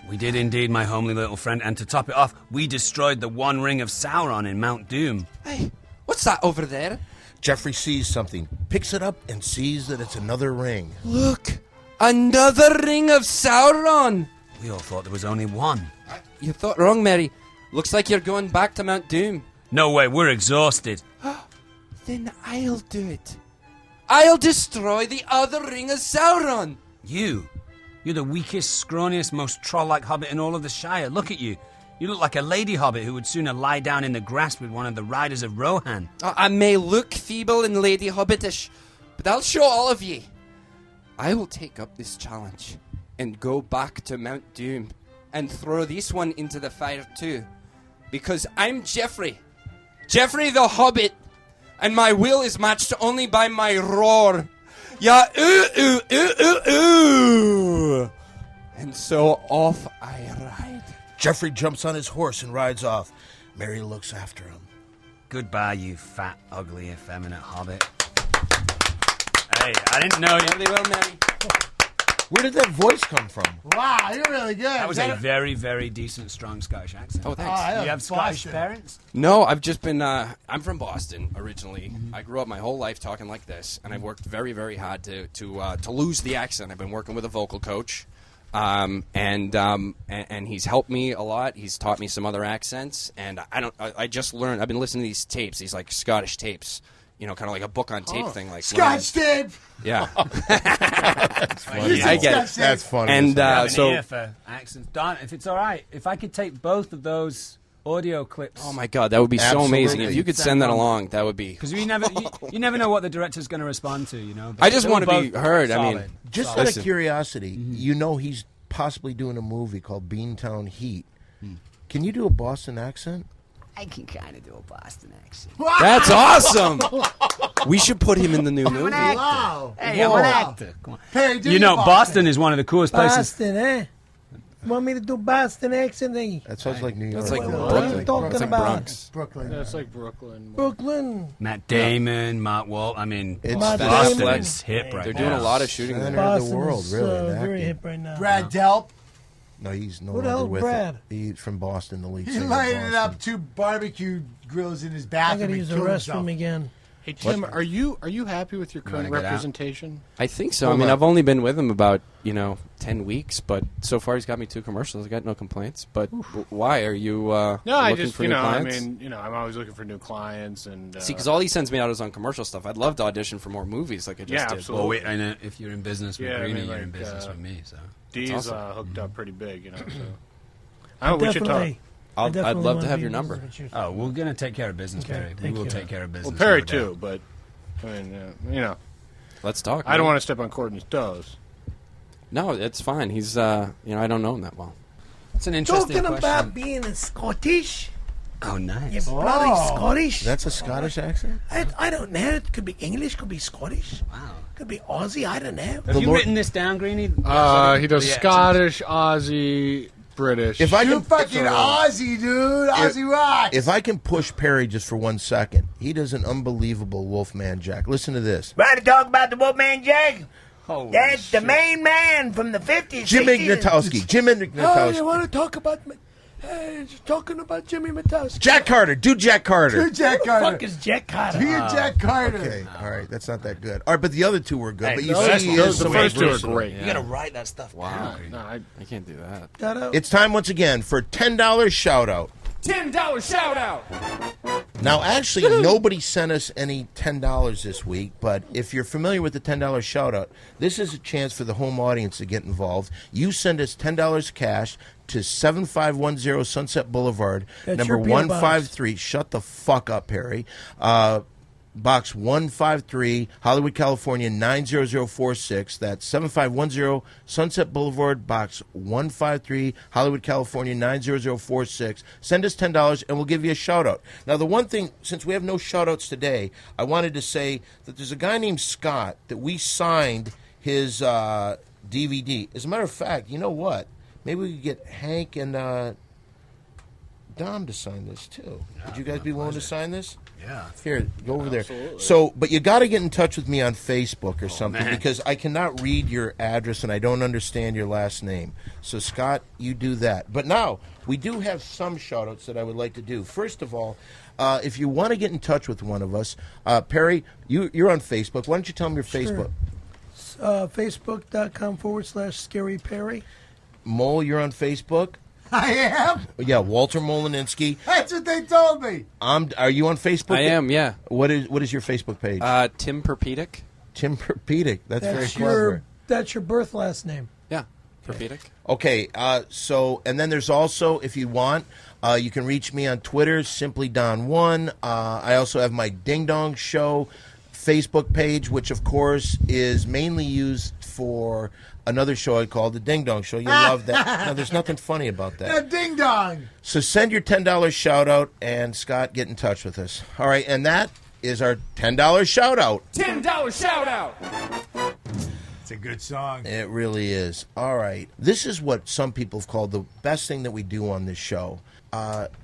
We did indeed, my homely little friend, and to top it off, we destroyed the One Ring of Sauron in Mount Doom. Hey, what's that over there? Geoffrey sees something, picks it up, and sees that it's another ring. Look, another ring of Sauron. We all thought there was only one. You thought wrong, Mary. Looks like you're going back to Mount Doom. No way, we're exhausted. Then I'll do it. I'll destroy the other ring of Sauron. You're the weakest, scrawniest, most troll-like hobbit in all of the Shire. Look at you. You look like a lady hobbit who would sooner lie down in the grass with one of the riders of Rohan. I may look feeble and lady hobbitish, but I'll show all of ye. I will take up this challenge and go back to Mount Doom and throw this one into the fire too. Because I'm Geoffrey the Hobbit, and my will is matched only by my roar. Yeah, ooh, ooh, ooh, ooh, ooh. And so off I ride. Geoffrey jumps on his horse and rides off. Mary looks after him. Goodbye, you fat, ugly, effeminate hobbit. Hey, I didn't know you. Very well, Mary. Where did that voice come from? Wow, you're really good. That was a very, very decent, strong Scottish accent. Oh, thanks. You have Scottish parents? No, I've just been, I'm from Boston originally. Mm-hmm. I grew up my whole life talking like this, and I've worked very, very hard to lose the accent. I've been working with a vocal coach, and he's helped me a lot. He's taught me some other accents, and I just learned, I've been listening to these tapes, these like Scottish tapes. You know, kind of like a book on tape thing, like Scotch tape. Yeah, That's funny. I get it. That's funny. And so, ear for accents. Don, if it's all right, if I could take both of those audio clips. oh my God, that would be so amazing if you could send that along. That would be Because you never know what the director's going to respond to, you know. I just want to be heard. I mean, Just out of curiosity, you know he's possibly doing a movie called Beantown Heat. Can you do a Boston accent? I can kind of do a Boston accent. that's awesome. We should put him in the new movie. Wow. Hey, I'm an actor. Come on. Perry, do You your know, Boston is one of the coolest places. Boston, eh? You want me to do Boston accent? Eh? That sounds like New York. That's like What are you Brooklyn. talking That's like about? Bronx. Brooklyn. That's like Brooklyn. Brooklyn. Matt Damon, Mark Wahlberg. I mean, It's Matt Boston Damon. is hip right They're now. doing a lot of shooting Center there. of the Boston world, is, really. in very acting. hip right now. Brad Delp. No, he's no Who the longer hell's with Brad? it. He's from Boston, the lead He singer of lighted Boston. up 2 barbecue grills in his I bathroom. gotta and use the killed restroom himself. again. Hey Tim, are you happy with your current wanna get out? representation? I think so. Hold I mean, on. I've only been with him about 10 weeks, but so far he's got me 2 commercials. I got no complaints. But why are you? No, looking I just for new clients? I'm always looking for new clients and See, because all he sends me out is on commercial stuff. I'd love to audition for more movies, like I just did. absolutely. Well, wait, I know if you're in business with Yeah, I Greenie, mean, you're in like, business with me. So D's awesome. hooked up pretty big, So we should talk. Definitely. I I'd definitely love wanna to have be your in number. business with you. Oh, we're going to take care of business, Okay, Perry. We thank will you. take care of business. Well, Perry no doubt. too, but I mean, Let's talk. I don't man. want to step on Courtney's toes. No, it's fine. He's I don't know him that well. It's an interesting Talking question. about being a Scottish. Oh, You nice. bloody Scottish. That's a Scottish accent? I don't know. It could be English, could be Scottish, Wow. could be Aussie. I don't know. Have you written this down, Greenie? He does Yeah, Scottish, Aussie, British. If I You can, fucking Aussie, dude. Aussie rocks. if I can push Perry just for 1 second, he does an unbelievable Wolfman Jack. Listen to this. Ready to talk about the Wolfman Jack? Holy That's the shit. main man from the 50s. Jim 60s. Ignatowski. Jim Oh, Ignatowski. you want to talk about me? Hey, just talking about Jimmy Matowski. Jack Carter. Do Jack Carter. Do Jack Carter. Fuck is Jack Carter? Do your Jack Carter. Okay, all right. That's not that good. All right, but the other 2 were good. Hey, but you those- see, he those- is the so first 2 are versatile. great. You got to write that stuff Wow. down. No, I can't do that. Shout out. It's time once again for $10 shout out. $10 shout out. Now, actually, nobody sent us any $10 this week, but if you're familiar with the $10 shout-out, this is a chance for the home audience to get involved. You send us $10 cash to 7510 Sunset Boulevard, That's number your P.O. box. 153. Shut the fuck up, Perry. Box 153, Hollywood, California, 90046. That's 7510 Sunset Boulevard, Box 153, Hollywood, California, 90046. Send us $10 and we'll give you a shout-out. Now, the one thing, since we have no shout-outs today, I wanted to say that there's a guy named Scott that we signed his DVD. As a matter of fact, you know what? Maybe we could get Hank and Dom to sign this, too. Would you guys be willing to sign this? Yeah. Here, go over there. So, but you got to get in touch with me on Facebook or something man. because I cannot read your address and I don't understand your last name. So, Scott, you do that. But now, we do have some shout-outs that I would like to do. First of all, if you want to get in touch with one of us, Perry, you're on Facebook. Why don't you tell them your Facebook? Facebook.com/Scary Perry. Mole, you're on Facebook? I am? Yeah, Walter Molinski. That's what they told me. Are you on Facebook? I am, yeah. What is your Facebook page? Tim Perpedic. Tim Perpedic. That's very clever. That's your birth last name. Yeah, Perpedic. Okay, so, and then there's also, if you want, you can reach me on Twitter, simply Don1. I also have my Ding Dong Show Facebook page, which, of course, is mainly used for another show I call The Ding Dong Show. You love that. No, there's nothing funny about that. The ding dong. So send your $10 shout-out, and, Scott, get in touch with us. All right, and that is our $10 shout-out. $10 shout out. It's a good song. It really is. All right. This is what some people have called the best thing that we do on this show.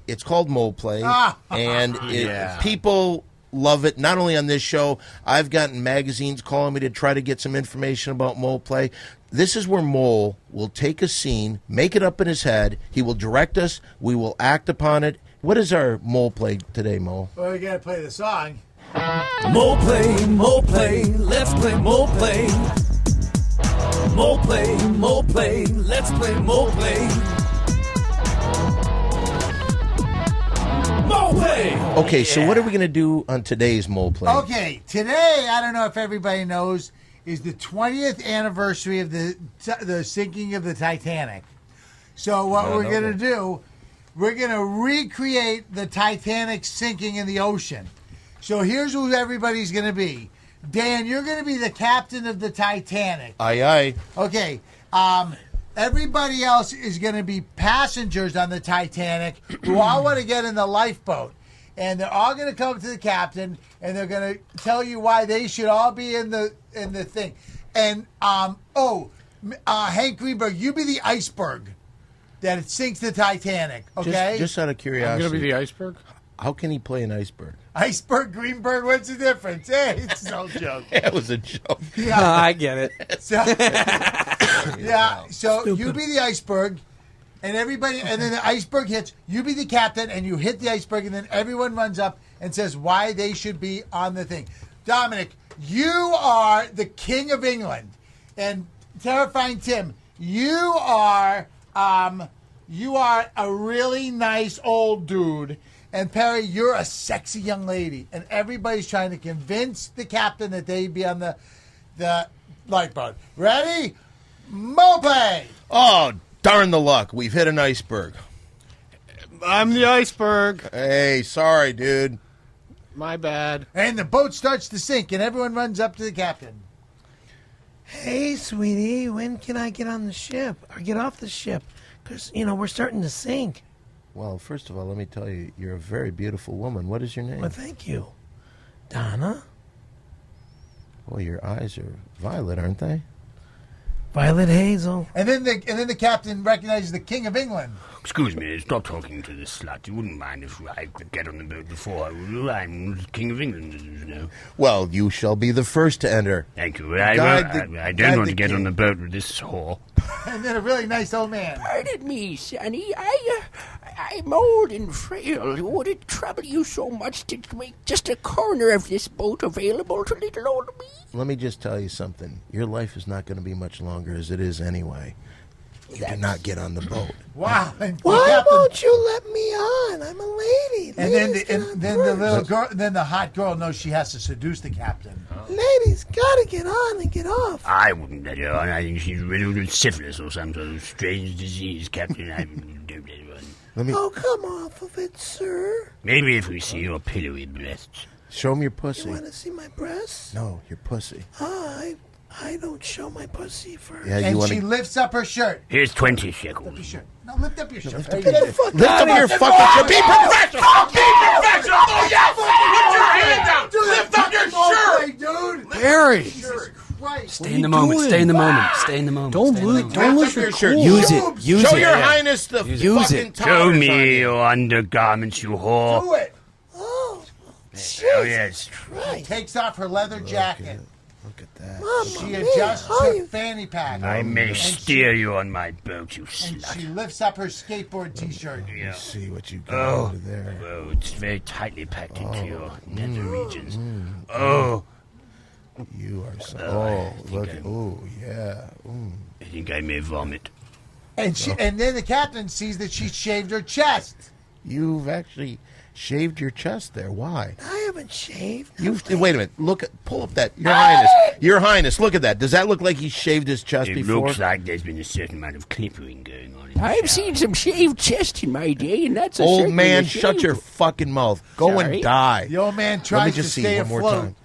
It's called Mole Play, and people love it. Not only on this show, I've gotten magazines calling me to try to get some information about Mole Play. This is where Mole will take a scene, make it up in his head. He will direct us. We will act upon it. What is our Mole Play today, Mole? Well, we got to play the song. Mole play, let's play mole play. Mole play, let's play mole play. Mole play! Okay, so what are we going to do on today's Mole Play? Okay, today, I don't know if everybody knows, is the 20th anniversary of the sinking of the Titanic. So what we're going to do, we're going to recreate the Titanic sinking in the ocean. So here's who everybody's going to be. Dan, you're going to be the captain of the Titanic. Aye, aye. Okay. Everybody else is going to be passengers on the Titanic who all want to get in the lifeboat. And they're all going to come to the captain, and they're going to tell you why they should all be in the thing. And, Hank Greenberg, you be the iceberg that it sinks the Titanic, okay? Just out of curiosity. I'm going to be the iceberg? How can he play an iceberg? Iceberg, Greenberg, what's the difference? Hey, it's no joke. It was a joke. Yeah. I get it. So, you be the iceberg, and everybody, and then the iceberg hits. You be the captain, and you hit the iceberg, and then everyone runs up and says why they should be on the thing. Dominic, you are the King of England, and Terrifying Tim, you are a really nice old dude. And Perry, you're a sexy young lady, and everybody's trying to convince the captain that they be on the lifeboat. Ready? Mole play! Oh, darn the luck. We've hit an iceberg. I'm the iceberg. Hey, sorry, dude. My bad. And the boat starts to sink, and everyone runs up to the captain. Hey, sweetie, when can I get on the ship or get off the ship? Because, we're starting to sink. Well, first of all, let me tell you, you're a very beautiful woman. What is your name? Well, thank you. Donna? Well, your eyes are violet, aren't they? Violet Hazel. And then the captain recognizes the King of England. Excuse me, stop talking to this slut. You wouldn't mind if I could get on the boat before. I'm King of England, you know. Well, you shall be the first to enter. Thank you. I don't want to get on the boat with this whore. And then a really nice old man. Pardon me, Sonny. I'm old and frail. Would it trouble you so much to make just a corner of this boat available to little old me? Let me just tell you something. Your life is not going to be much longer as it is anyway. You do not get on the boat. Wow. And Why won't you let me on? I'm a lady. And then the little girl, then the hot girl knows she has to seduce the captain. Ladies gotta get on and get off. I wouldn't let her on. I think she's riddled with syphilis or some sort of strange disease, Captain. I don't let her on. Let me Oh, come off of it, sir. Maybe if we see your pillowy breasts. show me your You pussy. want to see my breasts? No, your pussy. I don't show my pussy first. Yeah, you And want she to lifts up her shirt. Here's 20 shekels. Your shirt. No, lift up your shirt. lift up There you your go. Lift up your fucking. Be professional. Be professional! Oh, yes! Put your hand down! Lift up your shirt! Dude. Barry. Jesus Christ. Stay in the moment. Stay in the moment. Stay in the moment. Don't lose your shirt. cool. Use it. Use Show it. your highness the Use fucking it. Show towers on me you. your undergarments, you whore. Do it. Oh, Oh, yes. She takes off her leather jacket. Look at that. She adjusts her fanny pack. I may steer you on my boat, you And slut. she lifts up her skateboard T-shirt. Yeah. See what you got Oh. over there. Oh, it's very tightly packed into your nether regions. Oh, You are so. Oh, I Oh, think look. I'm- Oh, yeah. I think I may vomit. And then the captain sees that she shaved her chest. You've actually shaved your chest there. Why? I haven't shaved. Wait a minute. Look at. Pull up that. Your Highness. Your Highness. Look at that. Does that look like he shaved his chest It before? looks like there's been a certain amount of clippering going on. I've seen some shaved chest in my day, and that's a Old certainly man, a shut shave. your fucking mouth. Go Sorry. and die. The old man Let me tries to just see stay one more afloat. time.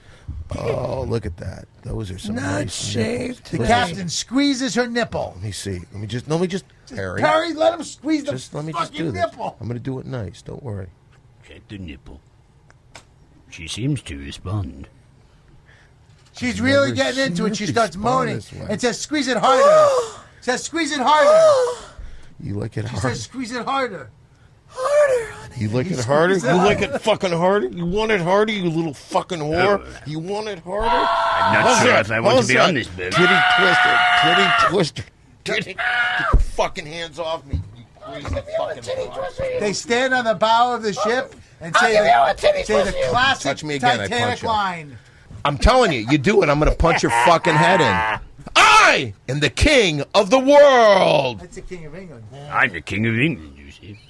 Oh, look at that. Those are some Not nice shaved. The nipples. captain squeezes her nipple. Let me see. Let me just. Harry. Perry, let him squeeze the Let me just fucking do this. nipple. I'm going to do it nice. Don't worry. Check the nipple. She seems to respond. She's really never getting into it. She starts respond moaning this way. and says, "Squeeze it harder." Says, "Squeeze it harder." You like it She hard. says, "Squeeze it harder." You like it harder? You like it fucking harder? You want it harder, you little fucking whore? You want it harder? I'm not How's sure that? if I want How's to be that? on this boat. Titty twister. Titty twister. Titty. Get your fucking hands off me. You crazy fucking whore. They stand on the bow of the ship and say the classic Touch me again, I Titanic punch you. line. I'm telling you, you do it, I'm going to punch your fucking head in. I am the king of the world. That's the King of England. I'm the king of England, you see.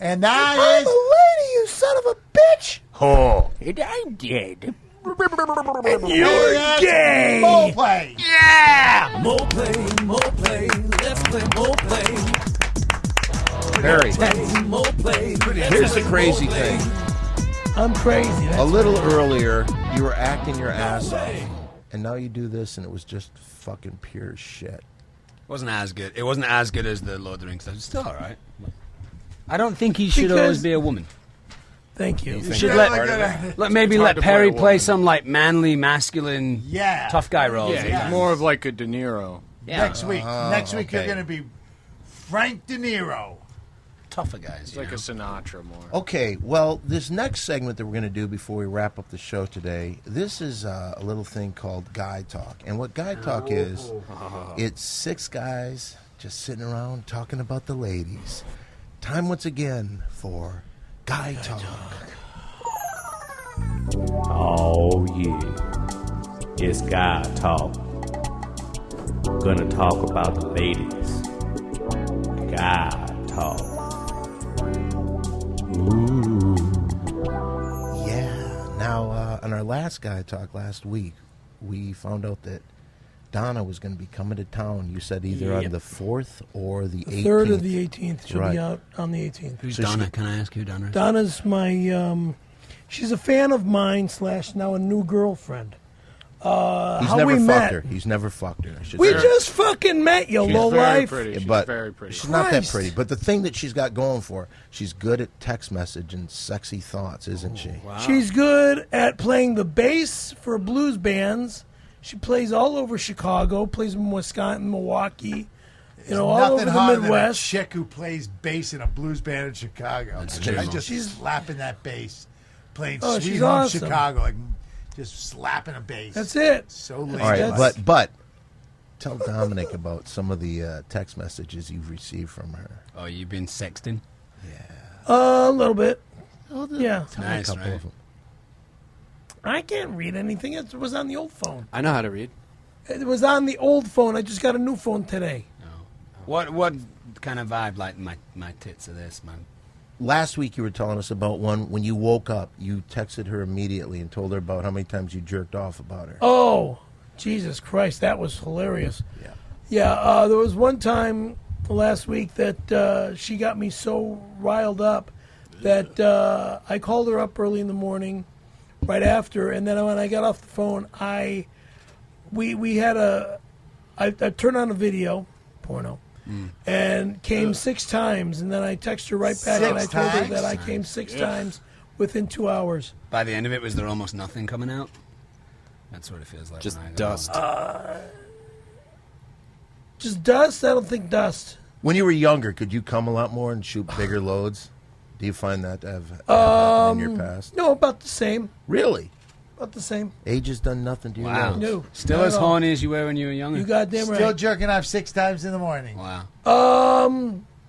And that I'm is... a lady, you son of a bitch. Whore. And I'm dead. You're gay. Role play. Yeah! More play, let's play more play. Harry, More play. here's the crazy thing. I'm crazy. A little earlier, you were acting your ass off. And now you do this, and it was just fucking pure shit. Wasn't as good. It wasn't as good as the Lord of the Rings stuff. It's still all right. I don't think he should Because- always be a woman. Thank you. You should Really let, good at it. maybe hard let to play Perry a play woman. some like manly, masculine, Yeah. tough guy roles. Yeah, he's more of like a De Niro. Next week. Next week you're okay. going to be Frank De Niro. tougher guys. It's like a Sinatra more. Okay, well, this next segment that we're going to do before we wrap up the show today, this is a little thing called Guy Talk. And what Guy Talk is, it's 6 guys just sitting around talking about the ladies. Time once again for Guy Talk. Oh yeah, it's guy talk. Gonna talk about the ladies. Guy talk. Ooh. Yeah. Now, on our last Guy Talk last week, we found out that Donna was going to be coming to town. You said either on the 4th or the 18th. 3rd or the 18th. She'll Right. be out on the 18th. Who's So Donna? she- Can I ask who Donna is? Donna's my, she's a fan of mine / now a new girlfriend. He's how never we fucked met. her. He's never fucked her. I should We say. just fucking met, you She's low very life. pretty. She's but very pretty. she's not that Christ. pretty. But the thing that she's got going for her, she's good at text message and sexy thoughts, isn't she? She's good at playing the bass for blues bands. She plays all over Chicago, plays in Wisconsin, Milwaukee, all Nothing over the hotter than a Midwest. chick who plays bass in a blues band in Chicago. I true. just slapping that bass, playing Oh, Sweet she's Home awesome. Chicago, like just slapping a bass. That's it. So late. All right, That's- but tell Dominic about some of the text messages you've received from her. Oh, you've been sexting? A little bit. Yeah. Tell Nice, a couple right? of them. I can't read anything. It was on the old phone. I know how to read. It was on the old phone. I just got a new phone today. What kind of vibe like my tits are this, man? Last week you were telling us about one when you woke up, you texted her immediately and told her about how many times you jerked off about her. Oh, Jesus Christ, that was hilarious. Yeah, there was one time last week that she got me so riled up that I called her up early in the morning, right after, and then when I got off the phone, I turned on a video, porno, and came 6 times, and then I texted her right back, and I told her that I came 6 times within 2 hours. By the end of it, was there almost nothing coming out? That's what it feels like. Just dust. Just dust? I don't think dust. When you were younger, could you come a lot more and shoot bigger loads? Do you find that to have happened in your past? No, about the same. Really? About the same. Age has done nothing to your Wow. loads. No. Still as horny as you were when you were younger? You goddamn right. Still jerking off 6 times in the morning. Wow.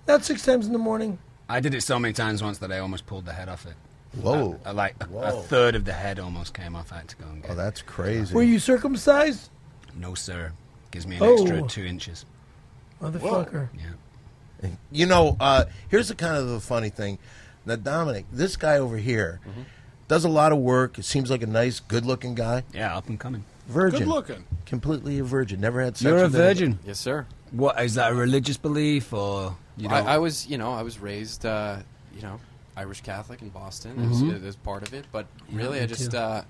Not 6 times in the morning. I did it so many times once that I almost pulled the head off it. Whoa. A third of the head almost came off. I had to go and get Oh, that's crazy. Were you circumcised? No, sir. Gives me an extra 2 inches. Motherfucker. Yeah. You know, here's the kind of the funny thing. Now, Dominic, this guy over here does a lot of work. It seems like a nice, good-looking guy. Yeah, up and coming. Virgin. Good looking. Completely a virgin. Never had sex You're a with anyone. virgin. Yes, sir. What is that? A religious belief, or you don't? I was raised, Irish Catholic in Boston as part of it. But really, me I just, I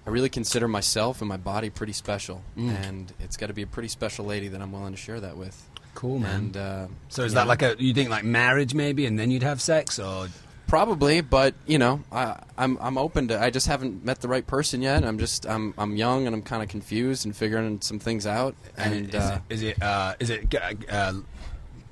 really consider myself and my body pretty special, and it's got to be a pretty special lady that I'm willing to share that with. Cool, man. And so is that like you think like marriage maybe, and then you'd have sex, or? Probably, but I'm open to. I just haven't met the right person yet. I'm young and I'm kind of confused and figuring some things out. And is it?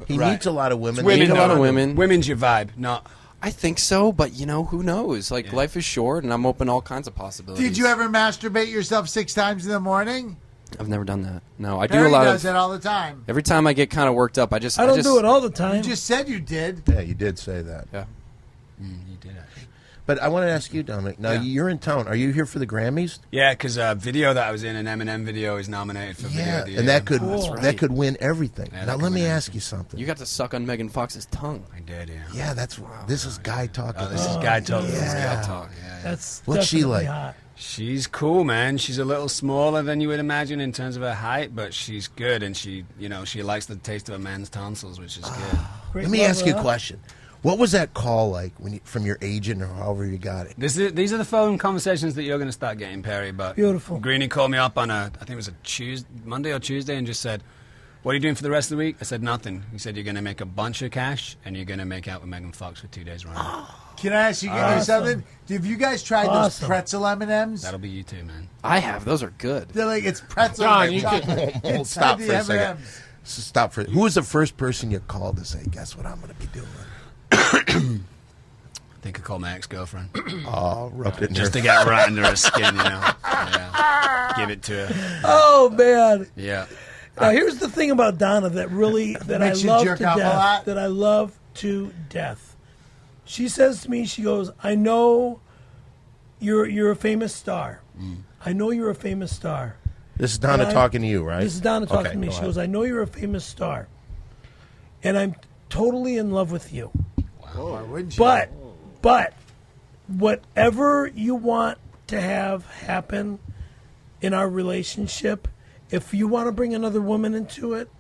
He meets a lot of women. Meet a lot of women. Women's your vibe, not. I think so, but who knows? Like life is short, and I'm open to all kinds of possibilities. Did you ever masturbate yourself 6 times in the morning? I've never done that. No, I do Perry a lot does of. that all the time. Every time I get kind of worked up, I don't do it all the time. You just said you did. Yeah, you did say that. Yeah. You did actually. But I want to ask you, Dominic. Now, you're in town. Are you here for the Grammys? Yeah, because a video that I was in, an Eminem video, is nominated for Video of the Year. And that could right. win everything. Yeah, now, let me ask you something. You got to suck on Megan Fox's tongue. I did, yeah. Yeah, this is guy talk. Oh, this is guy talk. Yeah. This is guy talk. Yeah. That's What's she definitely like? hot. She's cool, man. She's a little smaller than you would imagine in terms of her height, but she's good, and she likes the taste of a man's tonsils, which is good. Great Let me ask you a lover, huh? question. What was that call like from your agent or however you got it? These are the phone conversations that you're going to start getting, Perry. But Beautiful. Greenie called me up on I think it was a Monday or Tuesday, and just said, "What are you doing for the rest of the week?" I said, "Nothing." He said, "You're going to make a bunch of cash, and you're going to make out with Megan Fox for 2 days running." Can I ask you something? Have you guys tried those pretzel M&Ms? That'll be you too, man. I have. Those are good. They're like, it's pretzel. John, you inside Stop the for a second. M&Ms. Stop for. Who was the first person you called to say, "Guess what I'm going to be doing"? I think I called my ex-girlfriend. Oh, rubbed it in Just her. to get right under her skin, Yeah. Give it to her. Oh, man. Yeah. Now, here's the thing about Donna that I Makes you love jerk to off a death. lot? That I love to death. She says to me, she goes, "I know you're a famous star. I know you're a famous star." This is Donna And talking to you, right? This is Donna talking Okay, to me. go She ahead. goes, "I know you're a famous star, and I'm totally in love with you. Why wouldn't you? But whatever you want to have happen in our relationship, if you want to bring another woman into it,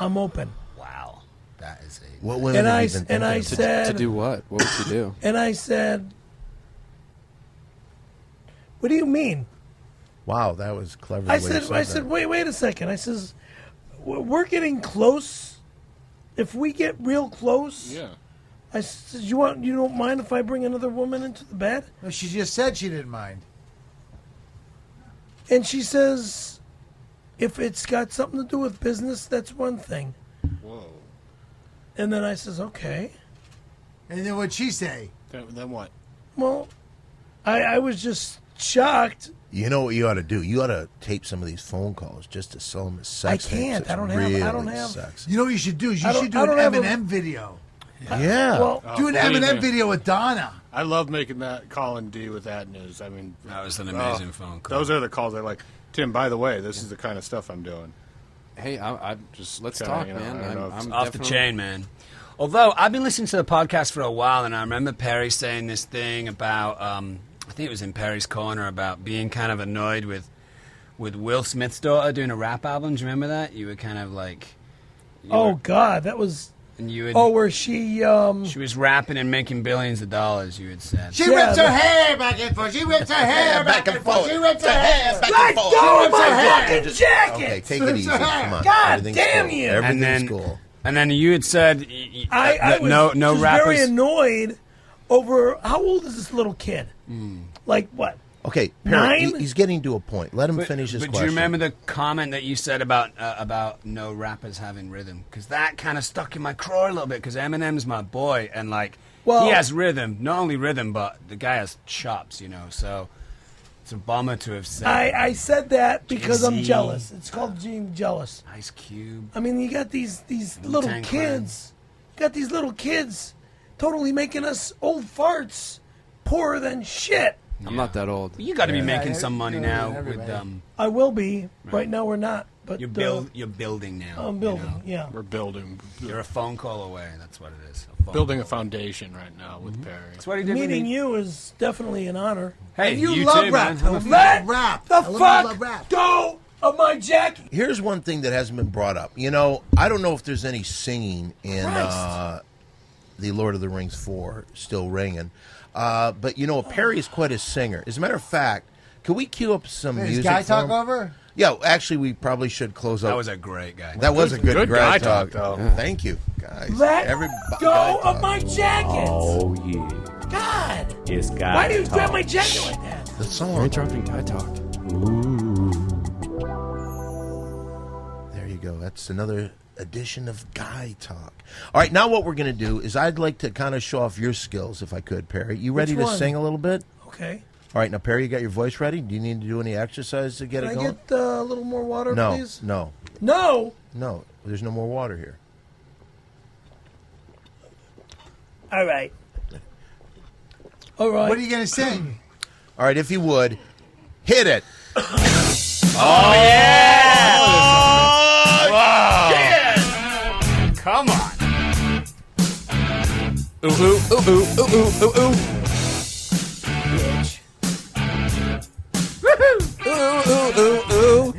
I'm open." Wow. That is a... What women And have I you been thinking? and I said, To do what? What would you do? and I said, "What do you mean?" Wow, that was clever. I said, wait a second. I says, "We're getting close. If we get real close, Yeah. I says, you don't mind if I bring another woman into the bed?" No, she just said she didn't mind. And she says, "If it's got something to do with business, that's one thing." Whoa. And then I says, "Okay." And then what'd she say? Then what? Well, I was just shocked. You know what you ought to do? You ought to tape some of these phone calls just to sell them as sex I can't. tapes. I don't It's have- sexy. You know what you should do? You I don't- should do I an don't have a- M&M video. Yeah. Well, Do an believe M&M me. video with Donna. I love making that call and D with that news. I mean, That was an amazing phone call. Those are the calls I like. Tim, by the way, this is the kind of stuff I'm doing. Hey, I just let's talk, man. I'm off the chain, man. Although I've been listening to the podcast for a while, and I remember Perry saying this thing about, I think it was in Perry's Corner, about being kind of annoyed with Will Smith's daughter doing a rap album. Do you remember that? You were kind of like... God, that was... And you had, where she... She was rapping and making billions of dollars, you had said. She whips her hair back and forth. She whips her hair back and forth. She whips her hair back and forth. Let go of my fucking jacket! Okay, take it easy. Come on. God damn you! Everything's cool. And then you had said I was no rappers. Very annoyed over how old is this little kid? Like what? Okay, Perry, 9? he's getting to a point. Let him finish his question. But do you remember the comment that you said about no rappers having rhythm? Because that kind of stuck in my craw a little bit. Because Eminem's my boy, and he has rhythm. Not only rhythm, but the guy has chops. You know, so. It's a bummer to have said. I said that because Jay-Z. I'm jealous. It's called being jealous. Ice Cube. I mean, you got these little Wu-Tang kids. You got these little kids totally making us old farts poorer than shit. I'm not that old. You got to be making some money now with I will be. Right now we're not. But you're building now. I'm building. You know? Yeah. We're building. You're a phone call away. That's what it is. Building a foundation right now with Perry. That's what he did. Meeting you is definitely an honor. Hey, and you love too, rap. Man. Let rap. the fuck go of my jacket. Here's one thing that hasn't been brought up. You know, I don't know if there's any singing in the Lord of the Rings 4, still ringing. But, you know, Perry is quite a singer. As a matter of fact, can we cue up some music? Is Guy for talk him? over? Yeah, actually, we probably should close up. That was a great guy. That was a good guy talk. though. Yeah. Thank you, guys. Let Everybody go of my jacket. Oh, yeah. God. It's guy Why do you talk. grab my jacket like that? The song. You're interrupting Guy Talk. There you go. That's another edition of Guy Talk. All right, now what we're going to do is I'd like to kind of show off your skills, if I could, Perry. You ready Which to one? sing a little bit? Okay. All right, now, Perry, you got your voice ready? Do you need to do any exercise to get Can it I going? get a little more water, No, please? no, No. no. There's no more water here. All right. All right. What are you going to sing? All right, if you would, hit it. Oh, yeah! Oh, yeah! Come on. Ooh, ooh, ooh, ooh, ooh, ooh, ooh, ooh. Bitch. Ooh, ooh, ooh, ooh.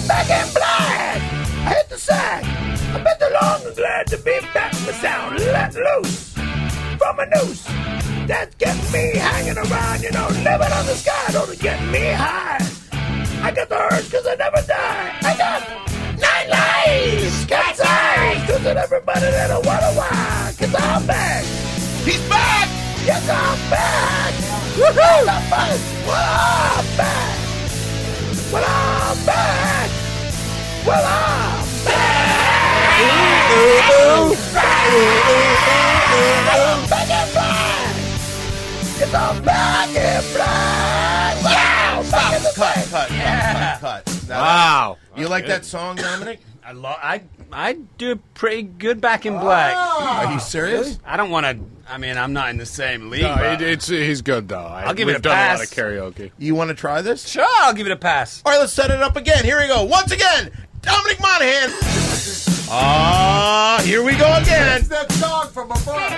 Back in black. I hit the sack. I've been too long and glad to be back in the sound. Let loose from a noose that's getting me hanging around. You know, living on the sky don't get me high. I got the urge cause I never die. I got 9 lives. Cat's eyes. Cause of everybody that I wanna why. Cause I'm back. He's back! Yes, I'm back. Woohoo! I'm back. Well, I'm back. Well, I'm back. Well, I'm back. I'm back in black. Yes, I'm back in black. Wow. Back in the black. Cut. Now, Wow. You like that song, Dominic? I do pretty good back in black. Are you serious? I don't want to. I mean, I'm not in the same league. No, but he's good though. I'll give it a We've done a lot pass. of karaoke. You want to try this? Sure, I'll give it a pass. All right, let's set it up again. Here we go. Once again, Dominic Monaghan. Here we go again. It's that song from above.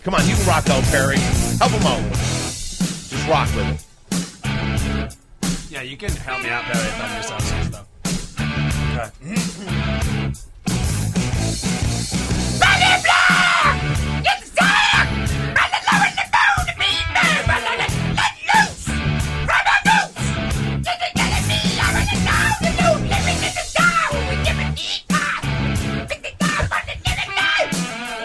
Come on, you can rock out, Perry. Help him out. Just rock with it. Yeah, you can help me out, Perry, if I miss out some stuff. Back in black. Get the sack. Run the low in the bone to be bad. Let loose from a noose. Get it me. I run it down the loop. Living in the sky. We give it eat time. 65 on the living day.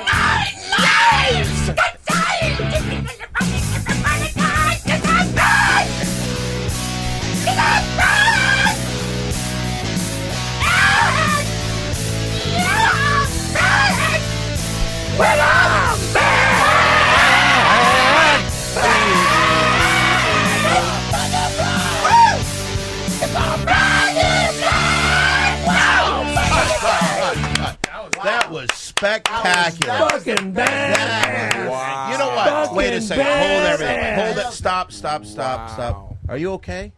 9 lives. That's time. Give me the fucking everybody time. Yes, I'm back. Yes, I'm back. Well, I'm back! That was spectacular. Fucking bad. Wow. You know what? Wait a a second. Hold everything. Hold it. Stop. Are you okay?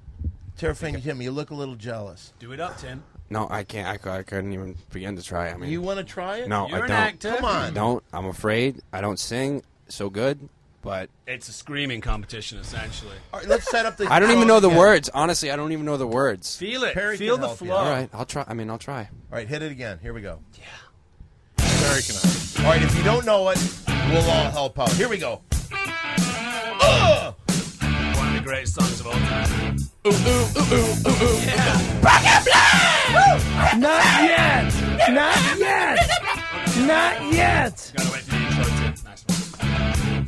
Terrifying Tim, you look a little jealous. Do it up, Tim. No, I can't. I couldn't even begin to try. I mean, you want to try it? No, You're I an don't. actor. Come on. I don't. I'm afraid. I don't sing so good, but It's a screaming competition, essentially. All right, let's set up the. I don't even know the again. words. Honestly, I don't even know the words. Feel it. Perry Feel can the help you. flow. All right, I'll try. I'll try. All right, hit it again. Here we go. Barry can help. All right, if you don't know it, we'll all help out. Here we go. One of the greatest songs of all time. Not yet. Not yet. Not yet. Gotta wait for the intro, Tim. Nice one.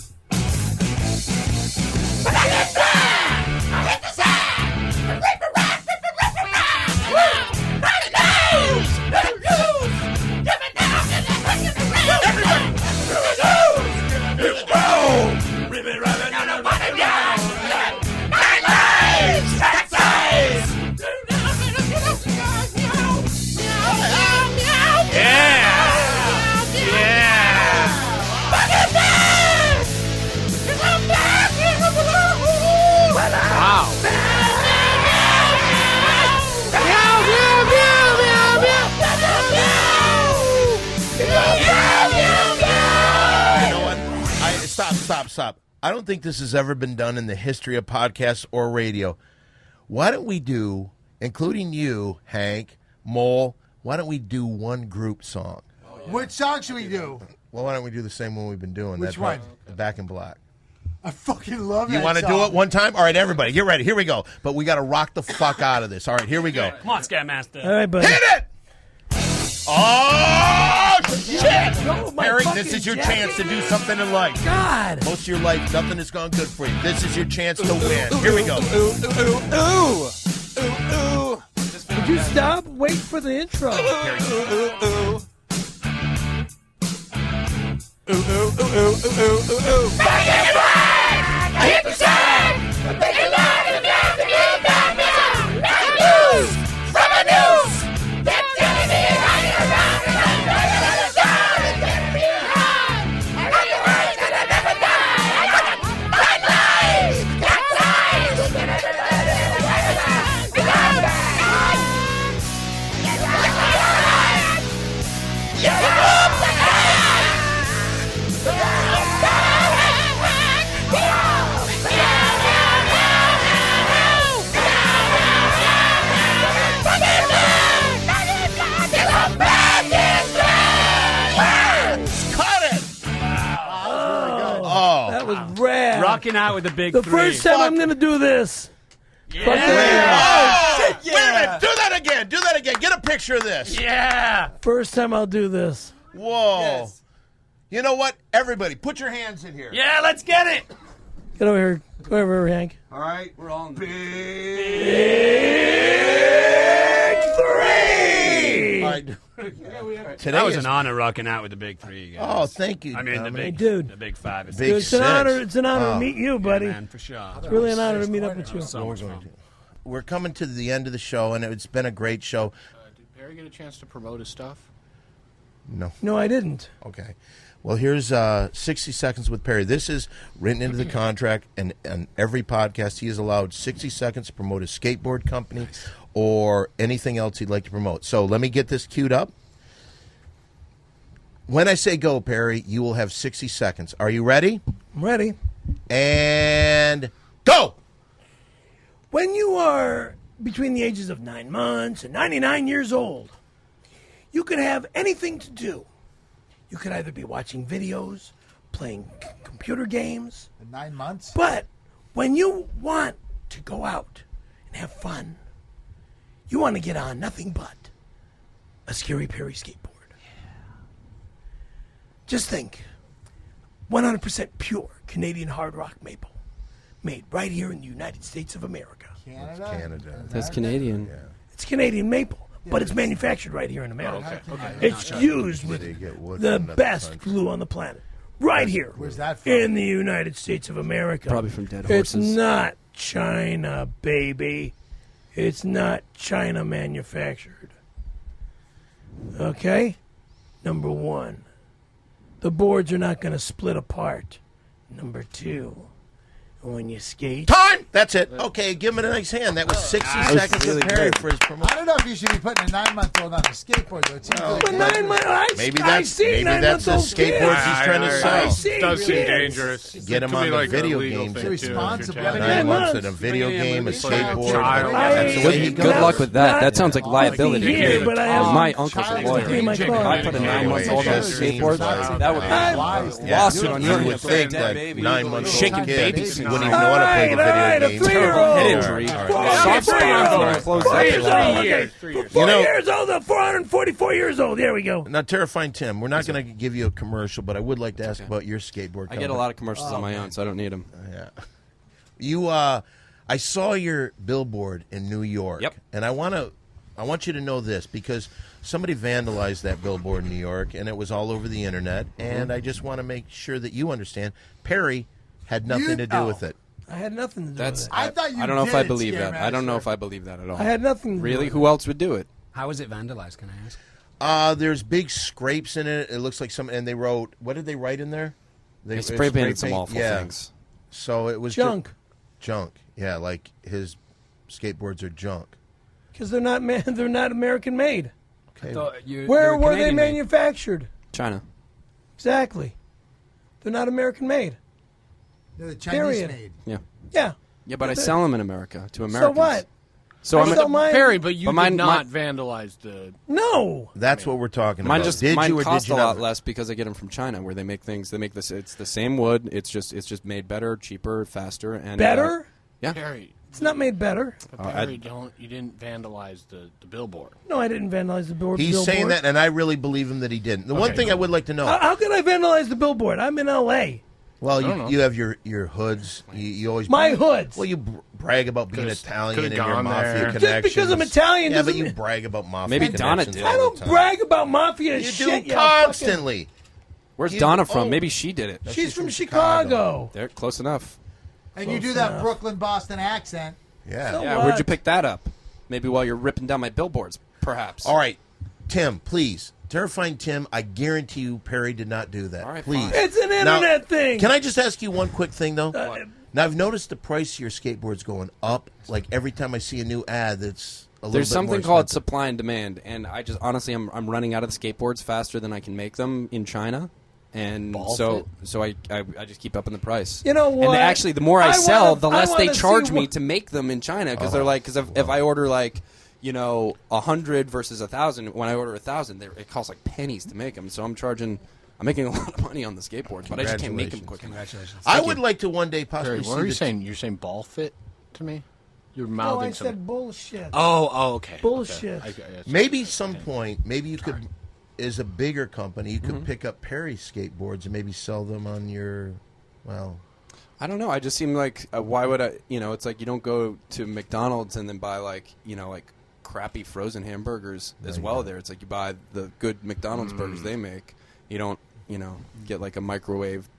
Stop. I don't think this has ever been done in the history of podcasts or radio. Why don't we do, including you, Hank, Mole, why don't we do one group song? Which song should we do? Well, why don't we do the same one we've been doing? Which one? Back in Black. I fucking love that You want to do it one time? All right, everybody, get ready. Here we go. But we got to rock the fuck out of this. All right, here we go. Come on, Scaremaster. All right, buddy. Hit it! Oh, shit! No, my Harry, fucking this is your jacket. chance to do something in life. God. Most of your life, nothing has gone good for you. This is your chance to win. Here we go. Would you stop? Wait for the intro. That was rad. Rocking out with the big The three. first time I'm going to do this. Yeah. Oh, shit, yeah. Wait a minute. Do that again. Do that again. Get a picture of this. Yeah. First time I'll do this. Whoa. Yes. You know what? Everybody, put your hands in here. Yeah, let's get it. Get over here. Go over here, Hank. All right. We're all in Big three. All right. Today was an honor rocking out with the big three. Guys. Oh, thank you. I mean, the big, dude. the big five. Big it's an honor. It's an honor to meet you, buddy. Yeah, man, for sure. It's really an honor to meet up with you. So much fun. We're coming to the end of the show, and it's been a great show. Did Barry get a chance to promote his stuff? No, I didn't. Okay. Well, here's 60 seconds with Perry. This is written into the contract, and on every podcast he is allowed 60 seconds to promote his skateboard company or anything else he'd like to promote. So let me get this queued up. When I say go, Perry, you will have 60 seconds. Are you ready? I'm ready. And go! When you are between the ages of 9 months and 99 years old, you could have anything to do. You could either be watching videos, playing computer games. 9 months? But when you want to go out and have fun, you want to get on nothing but a Scary Perry skateboard. Just think, 100% pure Canadian hard rock maple, made right here in the United States of America. Canada. That's Canadian. Yeah. It's Canadian maple, but it's manufactured right here in America. It's used with the best glue on the planet. Right here. Where's that from? In the United States of America. Probably from dead It's horses. not China, baby. It's not China manufactured. Okay? Number one. The boards are not going to split apart. Number 2, when you skate. Time! That's it. Okay, give him a nice hand. That was 60 seconds really of Perry good. for his promotion. I don't know if you should be putting a 9-month-old on a skateboard, though. It seems like But 9 months. Maybe I that's see maybe that's the 9-month-old skateboards kids. he's trying to I sell. see. It does seem Yes. dangerous. Get him Could on be the like a video legal games. thing, too, if you're Responsible. trying to- 9 months months. in a video game, a It's like a skateboard. child. That's the way he Good goes. luck with that. That sounds like liability. Here, but I have My uncle's a child lawyer. in my If car. I put a 9-month-old on a skateboard, that would be a lawsuit on your You would hands for a think dead that baby. 9-month-old Shaking kid babies. wouldn't even know how to play the video a game. 3-year-old. Head injury. All right. Soft spot on the closed 4 years up. old. Okay. 3 years. 4 You know- years old. 444 years old. There we go. Now, Terrifying Tim, we're not going to give you a commercial, but I would like to ask about your skateboard. I get a lot of commercials on my own, so I don't need them. Yeah. You, I saw your billboard in New York. Yep. And I want you to know this because somebody vandalized that billboard in New York, and it was all over the internet. And I just want to make sure that you understand, Perry had nothing to do with it. I had nothing to do That's. with it. I thought you I don't know if did I it, believe that. I don't know Scaremaster. if I believe that at all. I had nothing to do Really? with Who else would do it? How was it vandalized, can I ask? There's big scrapes in it. It looks like and they wrote, what did they write in there? They spray painted some awful things. So it was Junk. Junk. Yeah, like his skateboards are junk. Because they're not they're not American made. Okay. Where were they manufactured? China. Exactly. They're not American made. They're the Chinese Period. made. Yeah. Yeah. Yeah, but I sell them in America to So Americans. what? So I I'm sell mine. Perry, but you But mine- did not vandalize the. No. That's what we're talking Mine about. just did mine you or cost did you a lot not? less because I get them from China, where they make things. They make this. It's the same wood. It's just made better, cheaper, faster, and Better? yeah. Perry, It's not made better. Perry, you didn't vandalize the billboard. No, I didn't vandalize the billboard. He's saying that, and I really believe him that he didn't. The one Okay, thing I cool. would like to know. How could I vandalize the billboard? I'm in L.A. Well, don't know. you have your hoods. You always My hoods. Well, you brag about being Could've- Italian could've and your gone mafia there. connections. Just because I'm Italian Yeah, but doesn't you mean- brag about mafia Maybe Donna connections did. all I the don't time. brag about mafia You shit. do you fucking- constantly. Where's You- Donna from? oh. Maybe she did it. She's from Chicago. They're close enough. And you do that Brooklyn Boston accent. Yeah. So Yeah. what? Where'd you pick that up? Maybe while you're ripping down my billboards, perhaps. All right, Tim, please. Terrifying Tim, I guarantee you Perry did not do that. All right, please. fine. It's an Now, internet thing. Can I just ask you one quick thing, though? Uh, Now, I've noticed the price of your skateboard's going up. Like, every time I see a new ad, that's a little There's bit something more called expensive. supply and demand, and I just honestly I'm running out of the skateboards faster than I can make them in China, and so I just keep upping the price. You know what? And actually, the more I sell, wanna- the less they wanna see charge me what- to make them in China because they're like if I order like 100 versus 1,000, when I order 1,000, it costs like pennies to make them. So I'm making a lot of money on the skateboard, but I just can't make them quick enough. Congratulations. I would like to one day possibly Perry, see what are you the- saying? You're saying ball fit to me? You're No, mouthing I some. said bullshit. Oh, okay. Bullshit. Okay. Maybe some point, maybe you could, as a bigger company, you could pick up Perry skateboards and maybe sell them on your, well... I don't know. I just seem like why would I? It's like you don't go to McDonald's and then buy like crappy frozen hamburgers as well. There, it's like you buy the good McDonald's burgers they make. You don't get like a microwave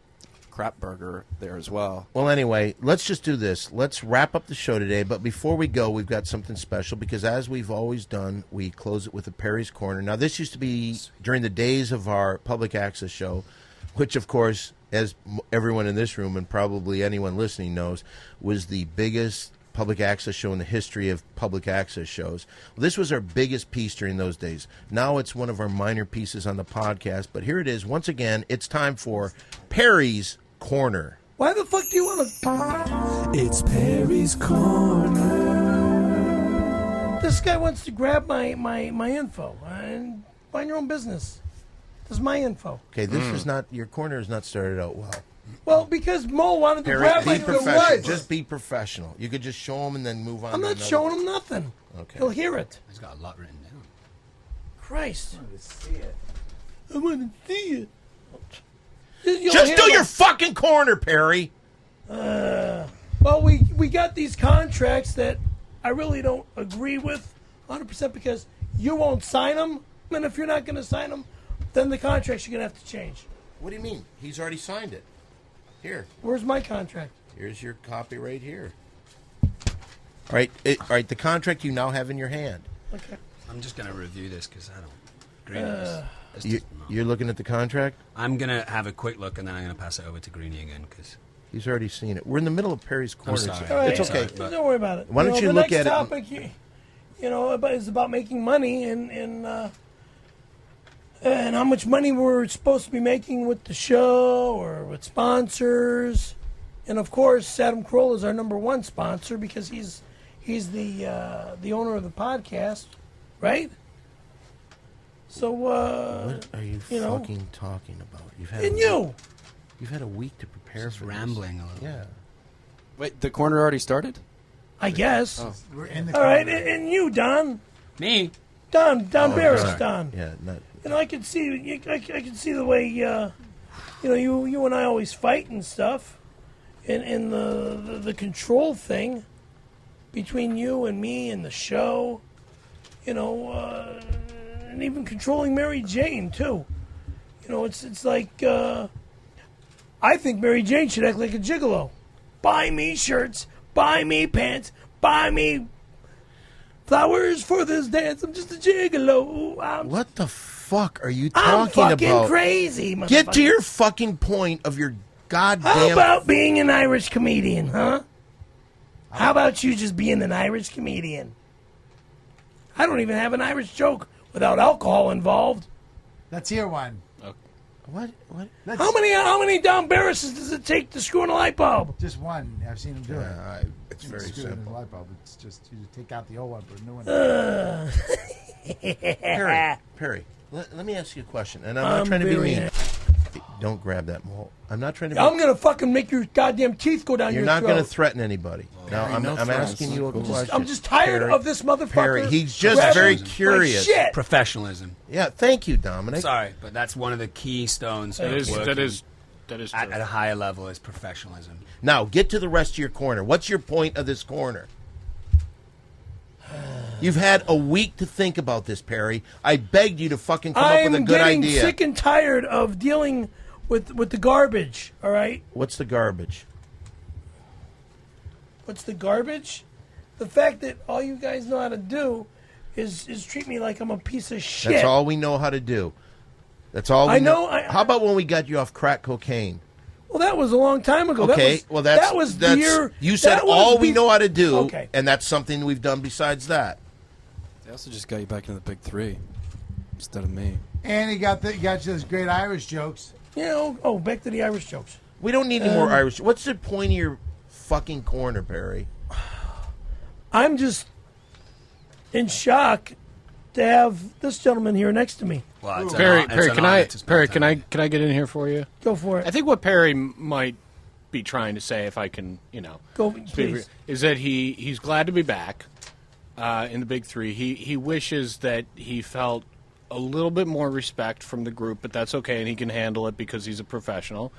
crap burger there as well. Well, anyway, let's just do this. Let's wrap up the show today. But before we go, we've got something special because, as we've always done, we close it with a Perry's Corner. Now, this used to be during the days of our public access show, which, of course, as everyone in this room and probably anyone listening knows, was the biggest public access show in the history of public access shows. Well, this was our biggest piece during those days. Now it's one of our minor pieces on the podcast. But here it is. Once again, it's time for Perry's Corner. Why the fuck do you want to? It's Perry's Corner. This guy wants to grab my info. And mind your own business. This is my info. Okay, this is not, your corner has not started out well. Well, because Mo wanted to Perry, grab my be professional. info. Just be professional. You could just show him and then move on. I'm to not another. showing him nothing. Okay. He'll hear it. He's got a lot written down. Christ. I want to see it. I want to see it. Just do your fucking corner, Perry. Well, we got these contracts that I really don't agree with 100% because you won't sign them. And if you're not going to sign them, then the contracts you're going to have to change. What do you mean? He's already signed it. Here. Where's my contract? Here's your copy right here. All right, the contract you now have in your hand. Okay. I'm just going to review this because I don't agree with this. You're looking at the contract? I'm going to have a quick look, and then I'm going to pass it over to Greenie again, because... He's already seen it. We're in the middle of Perry's corner. sorry. All right, It's okay. Don't worry about it. Why don't you look at it? The next topic, is about making money and how much money we're supposed to be making with the show or with sponsors. And, of course, Adam Carolla is our number one sponsor because he's the owner of the podcast, right? So, what are you fucking talking about? You've had a week to prepare for rambling this. a little. Yeah. Wait, the corner already started? I guess. Oh. We're in the All right, and you, Don. Me? Don Barris, sorry. Don. Yeah, I can see the way you and I always fight and stuff, and the control thing between you and me and the show, and even controlling Mary Jane too. It's like I think Mary Jane should act like a gigolo. Buy me shirts, buy me pants, buy me flowers for this dance. I'm just a gigolo. What the fuck are you I'm talking fucking about? crazy, Get to motherfucker. your fucking point of your goddamn... How about being an Irish comedian, huh? How about you just being an Irish comedian? I don't even have an Irish joke without alcohol involved. Let's hear one. What? How many Don Barrises does it take to screw in a light bulb? Just one. I've seen him do it. It's very Screw it in the simple. light bulb. It's just you take out the old one, put a new one. Perry, let me ask you a question, and I'm not trying to be mean. Don't grab that mole. I'm not trying to be... I'm going to fucking make your goddamn teeth go down your You're throat. not going to threaten anybody. Now, Perry, I'm no threats. asking you a question. I'm just tired Perry, of this motherfucker. Perry, he's just grabbing very my curious. shit. Professionalism. Yeah, thank you, Dominic. Sorry, but that's one of the keystones That of is working true. at a higher level is professionalism. Now, get to the rest of your corner. What's your point of this corner? You've had a week to think about this, Perry. I begged you to fucking come up with a good I'm idea. getting sick and tired of dealing with the garbage, all right? What's the garbage? What's the garbage? The fact that all you guys know how to do is treat me like I'm a piece of shit. That's all we know how to do. That's all we I know. How about when we got you off crack cocaine? Well, that was a long time ago. Okay, that was veer. You said that was all we know how to do, Okay. and that's something we've done besides that. They also just got you back into the big three instead of me. And he got you those great Irish jokes. Yeah. Oh, back to the Irish jokes. We don't need any more Irish. What's the point of your fucking corner, Perry? I'm just in shock to have this gentleman here next to me. Well, Perry, can I get in here for you? Go for it. I think what Perry might be trying to say, if I can, Go, speak, please. is that he's glad to be back in the big three. He wishes that he felt a little bit more respect from the group, but that's okay, and he can handle it because he's a professional.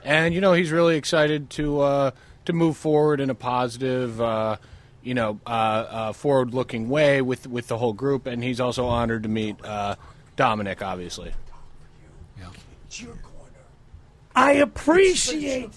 And he's really excited to move forward in a positive, forward-looking way with the whole group. And he's also honored to meet Dominic, obviously. It's your corner. I appreciate.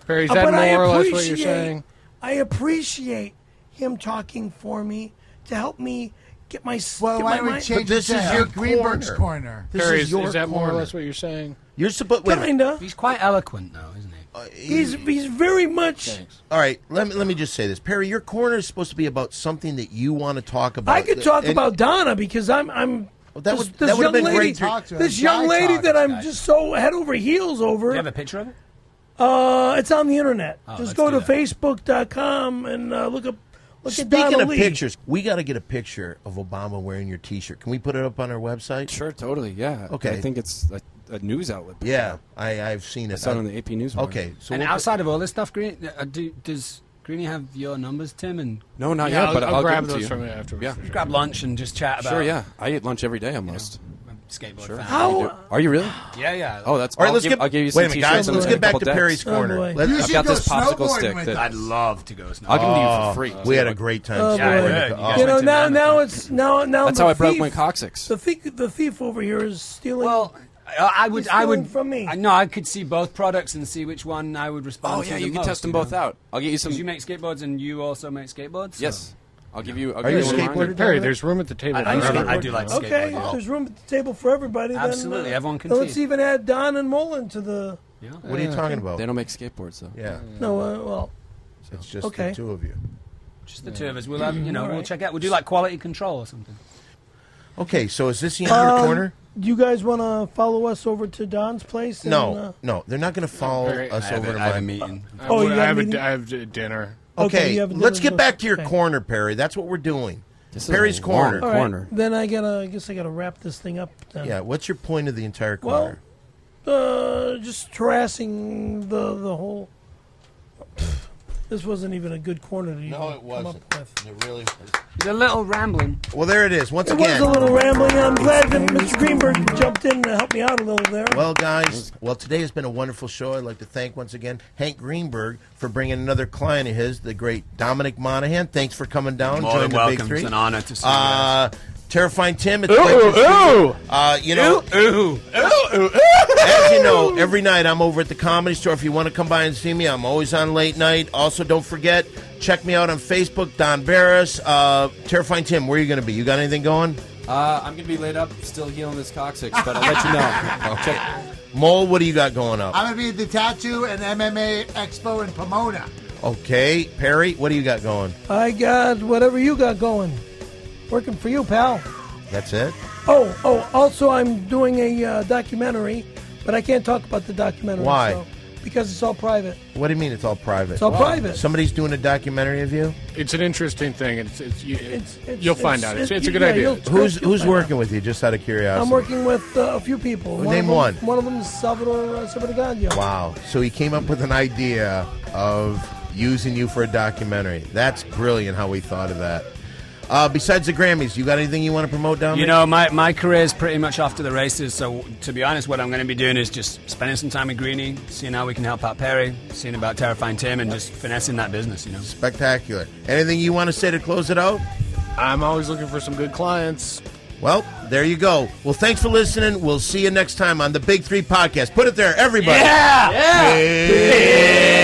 Perry, is that but I more or less what you're appreciate- saying? I appreciate him talking for me to help me get my. Well, get why my don't we mind- change this it to is your Greenberg's corner. corner? This Perry, is your is that more or corner. less what you're saying? You're supposed. Wait a minute. Kinda. He's quite eloquent, though, isn't he? He's very much. Thanks. All right, let me just say this, Perry. Your corner is supposed to be about something that you want to talk about. I could talk And- about Donna because I'm. Well, that this, would this have young been lady, great. Talk to him. This young Guy lady talk. that I'm just so head over heels over. Do you have a picture of it? It's on the internet. Oh, Just let's go to do that. Facebook.com and look at Speaking Donna of Lee. pictures, we got to get a picture of Obama wearing your T-shirt. Can we put it up on our website? Sure, totally, yeah. Okay. I think it's a news outlet. Yeah, I've seen it. I saw it on the AP News. Okay, so And we'll outside of all this stuff, does Greenie have your numbers, Tim? And No, not Yeah, yet, but I'll grab give it to those you. from you afterwards. Yeah. for sure. grab lunch and just chat about. Sure, yeah. I eat lunch every day almost. Skateboard Sure. fan. How? Are you really? Yeah. Oh, that's. All right, I'll let's give, get. I'll give you some wait a minute, t-shirts guys. and Let's a get back couple to decks. Perry's Oh, corner. boy. Let's- You I've should got go this popsicle snowboarding stick with that- I'd us. love to go snowboarding. I'll give it to you Oh, for free. we had a great time. Oh, Yeah, snowboarding. yeah, at the- you oh. guys You know, went to now Mammoth. it's now. That's the how I broke thief- my coccyx. The thief over here is stealing. Well, I would. He's stealing from me. No, I could see both products and see which one I would respond Oh to. yeah, the you can most, test them know? both out. I'll get you some. Because you make skateboards and you also make skateboards. Yes. I'll give you. Are you a skateboarder, Perry? There's room at the table. I do like skateboarding. Okay, if there's room at the table for everybody. Absolutely, then, everyone can Let's see. even add Don and Mullen to the. Yeah. What are you talking about? They don't make skateboards, though. Yeah. No, well. It's just Okay. the two of you. Just the two of us. We'll have, we'll right. check out. We'll do like quality control or something. Okay, so is this the end of the corner? Do you guys want to follow us over to Don's place? And, No, they're not going to follow us over to I have my a meeting. Oh, you I got a have meeting? I have dinner. Okay, you have a let's dinner get back to your okay. corner, Perry. That's what we're doing. This is Perry's a corner. long All right, corner. then I guess I gotta wrap this thing up. Then. Yeah, what's your point of the entire Well, corner? just harassing the whole. This wasn't even a good corner to even come up with. It really was. It's a little rambling. Well, there it is. Once It again. was a little rambling, and I'm glad that Mr. Greenberg jumped in to help me out a little there. Well, guys, today has been a wonderful show. I'd like to thank once again Hank Greenberg for bringing another client of his, the great Dominic Monaghan. Thanks for coming down. More joining than the Big welcome. Three. It's an honor to see you guys. Terrifying Tim. It's great to see you. As you know, every night I'm over at the Comedy Store. If you want to come by and see me, I'm always on late night. Also, don't forget, check me out on Facebook, Don Barris. Terrifying Tim, where are you going to be? You got anything going? I'm going to be laid up, still healing this coccyx, but I'll let you know. Okay. Mole, what do you got going up? I'm going to be at the Tattoo and MMA Expo in Pomona. Okay. Perry, what do you got going? I got whatever you got going. Working for you, pal. That's it? Oh, also I'm doing a documentary, but I can't talk about the documentary. Why? So, because it's all private. What do you mean it's all private? It's all private. Somebody's doing a documentary of you? It's an interesting thing. You'll find out. It's a good yeah, idea. Who's working with you, just out of curiosity? I'm working with a few people. Name one. One of them is Salvador Sabadagandia. Wow. So he came up with an idea of using you for a documentary. That's brilliant how we thought of that. Besides the Grammys, you got anything you want to promote down there? You know, my career is pretty much off to the races, so to be honest, what I'm going to be doing is just spending some time with Greenie, seeing how we can help out Perry, seeing about Terrifying Tim, and just finessing that business, Spectacular. Anything you want to say to close it out? I'm always looking for some good clients. Well, there you go. Well, thanks for listening. We'll see you next time on the Big Three Podcast. Put it there, everybody. Yeah! Big